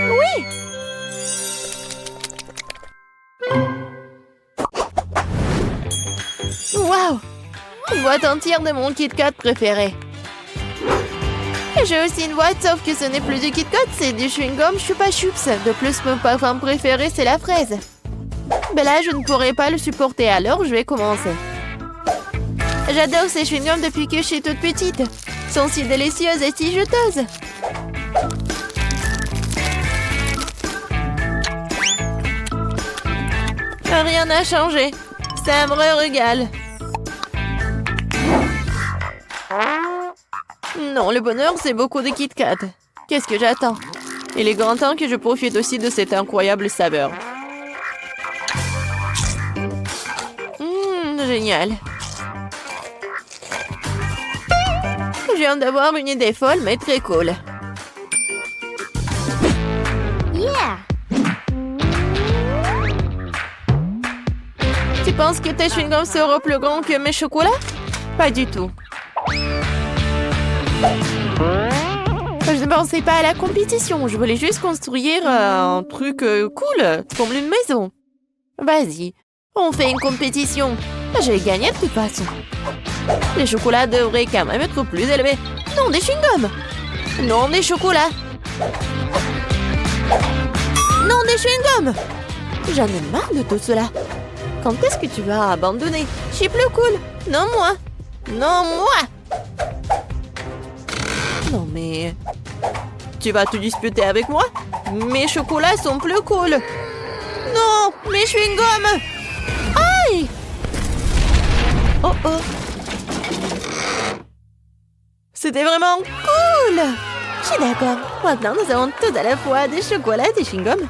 Oui. Waouh. Une boîte entière de mon Kit Kat préféré. Et j'ai aussi une boîte, sauf que ce n'est plus du Kit Kat, c'est du chewing-gum Chupa Chups. De plus, mon parfum préféré, c'est la fraise. Ben là, je ne pourrai pas le supporter, alors je vais commencer. J'adore ces chewing-gums depuis que je suis toute petite. Ils sont si délicieuses et si juteuses. Rien n'a changé. Ça me régale. Non, le bonheur, c'est beaucoup de Kit Kat. Qu'est-ce que j'attends? Il est grand temps que je profite aussi de cette incroyable saveur. Génial. Je viens d'avoir une idée folle, mais très cool. Yeah. Tu penses que tes chewing-gums seront plus grands que mes chocolats? Pas du tout. Je ne pensais pas à la compétition. Je voulais juste construire un truc cool, comme une maison. Vas-y, on fait une compétition. Je vais gagner de toute façon. Les chocolats devraient quand même être plus élevés. Non, des chewing-gums. Non, des chocolats. Non, des chewing-gums. J'en ai marre de tout cela. Quand est-ce que tu vas abandonner? Je suis plus cool. Non, moi. Non, moi. Non, mais... Tu vas te disputer avec moi? Mes chocolats sont plus cool. Non, mes chewing-gums. Aïe! Oh oh. C'était vraiment cool. Je suis d'accord. Maintenant, nous avons tout à la fois des chocolats et des chewing-gums.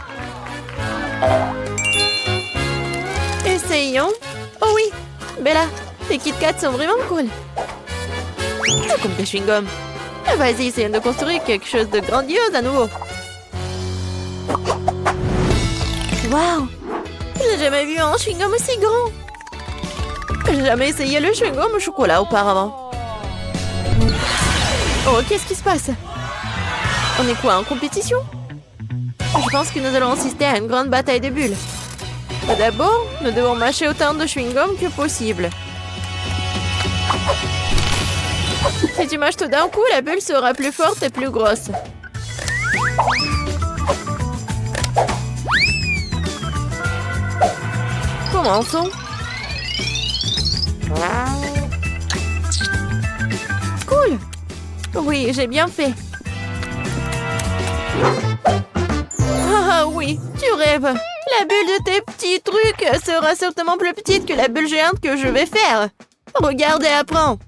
Essayons. Oh oui, Bella, tes Kit Kat sont vraiment cool. Tout comme tes chewing-gums. Vas-y, essayons de construire quelque chose de grandiose à nouveau. Waouh! Je n'ai jamais vu un chewing-gum aussi grand. J'ai jamais essayé le chewing-gum au chocolat auparavant. Oh, qu'est-ce qui se passe? On est quoi, en compétition? Je pense que nous allons assister à une grande bataille de bulles. Mais d'abord, nous devons mâcher autant de chewing-gum que possible. Si tu mâches tout d'un coup, la bulle sera plus forte et plus grosse. Commençons. Cool. Oui, j'ai bien fait. Ah oui, tu rêves. La bulle de tes petits trucs sera certainement plus petite que la bulle géante que je vais faire. Regarde et apprends.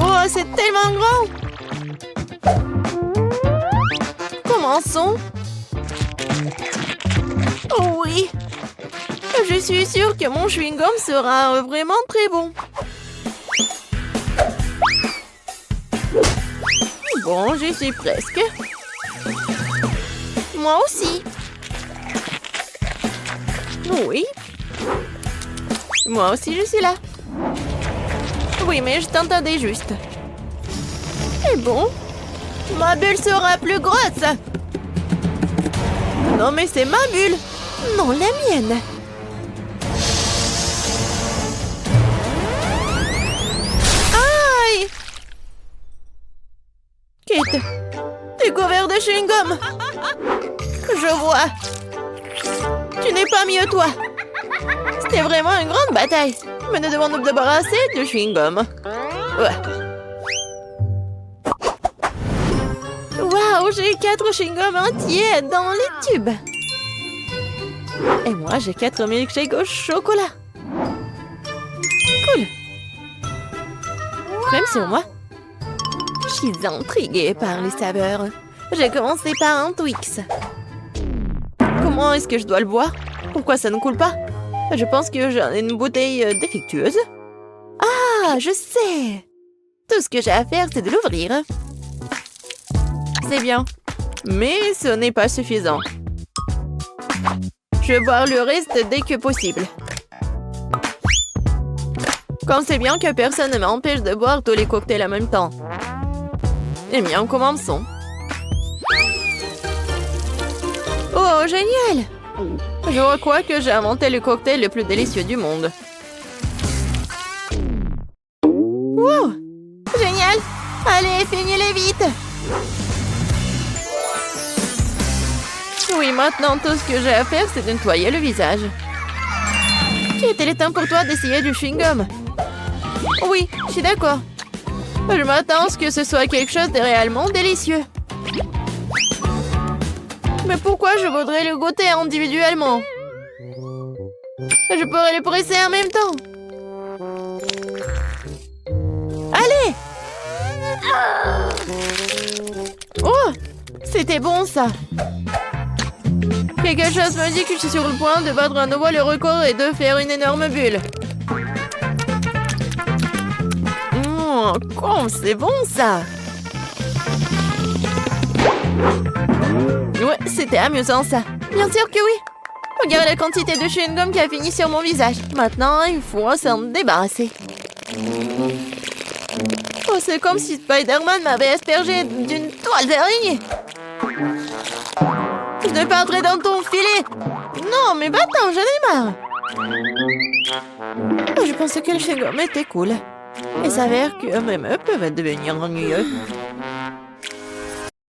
Oh, c'est tellement grand. Commençons. Oh oui. Je suis sûre que mon chewing-gum sera vraiment très bon. Bon, j'y suis presque. Moi aussi. Oui. Moi aussi, je suis là. Oui, mais je t'entendais juste. Et bon, ma bulle sera plus grosse. Non, mais c'est ma bulle. Non, la mienne. Aïe! Kate, t'es couvert de chewing-gum. Je vois. Tu n'es pas mieux, toi. C'était vraiment une grande bataille. Mais nous devons nous débarrasser du chewing-gum. Ouais. Waouh, j'ai 4 chewing-gums entiers dans les tubes. Et moi, j'ai 4 milkshakes au chocolat. Cool. Même sur moi. Je suis intriguée par les saveurs. J'ai commencé par un Twix. Comment est-ce que je dois le boire? Pourquoi ça ne coule pas? Je pense que j'en ai une bouteille défectueuse. Ah, je sais! Tout ce que j'ai à faire, c'est de l'ouvrir. C'est bien. Mais ce n'est pas suffisant. Je vais boire le reste dès que possible. Comme c'est bien que personne ne m'empêche de boire tous les cocktails en même temps. Eh bien, commençons. Oh, génial! Je crois que j'ai inventé le cocktail le plus délicieux du monde. Wow! Génial! Allez, finis-les vite! Oui, maintenant, tout ce que j'ai à faire, c'est de nettoyer le visage. Était-il temps pour toi d'essayer du chewing-gum? Oui, je suis d'accord. Je m'attends à ce que ce soit quelque chose de réellement délicieux. Mais pourquoi je voudrais le goûter individuellement? Je pourrais le presser en même temps. Allez! Oh! C'était bon, ça. Quelque chose me dit que je suis sur le point de battre à nouveau le record et de faire une énorme bulle. Comme c'est bon, ça! Ouais, c'était amusant, ça. Bien sûr que oui. Regarde la quantité de chewing-gum qui a fini sur mon visage. Maintenant, il faut s'en débarrasser. Oh, c'est comme si Spider-Man m'avait aspergé d'une toile d'araignée. Je vais pas entrer dans ton filet. Non, mais va-t'en, j'en ai marre. Oh, je pensais que le chewing-gum était cool. Il s'avère que même eux peuvent devenir ennuyeux.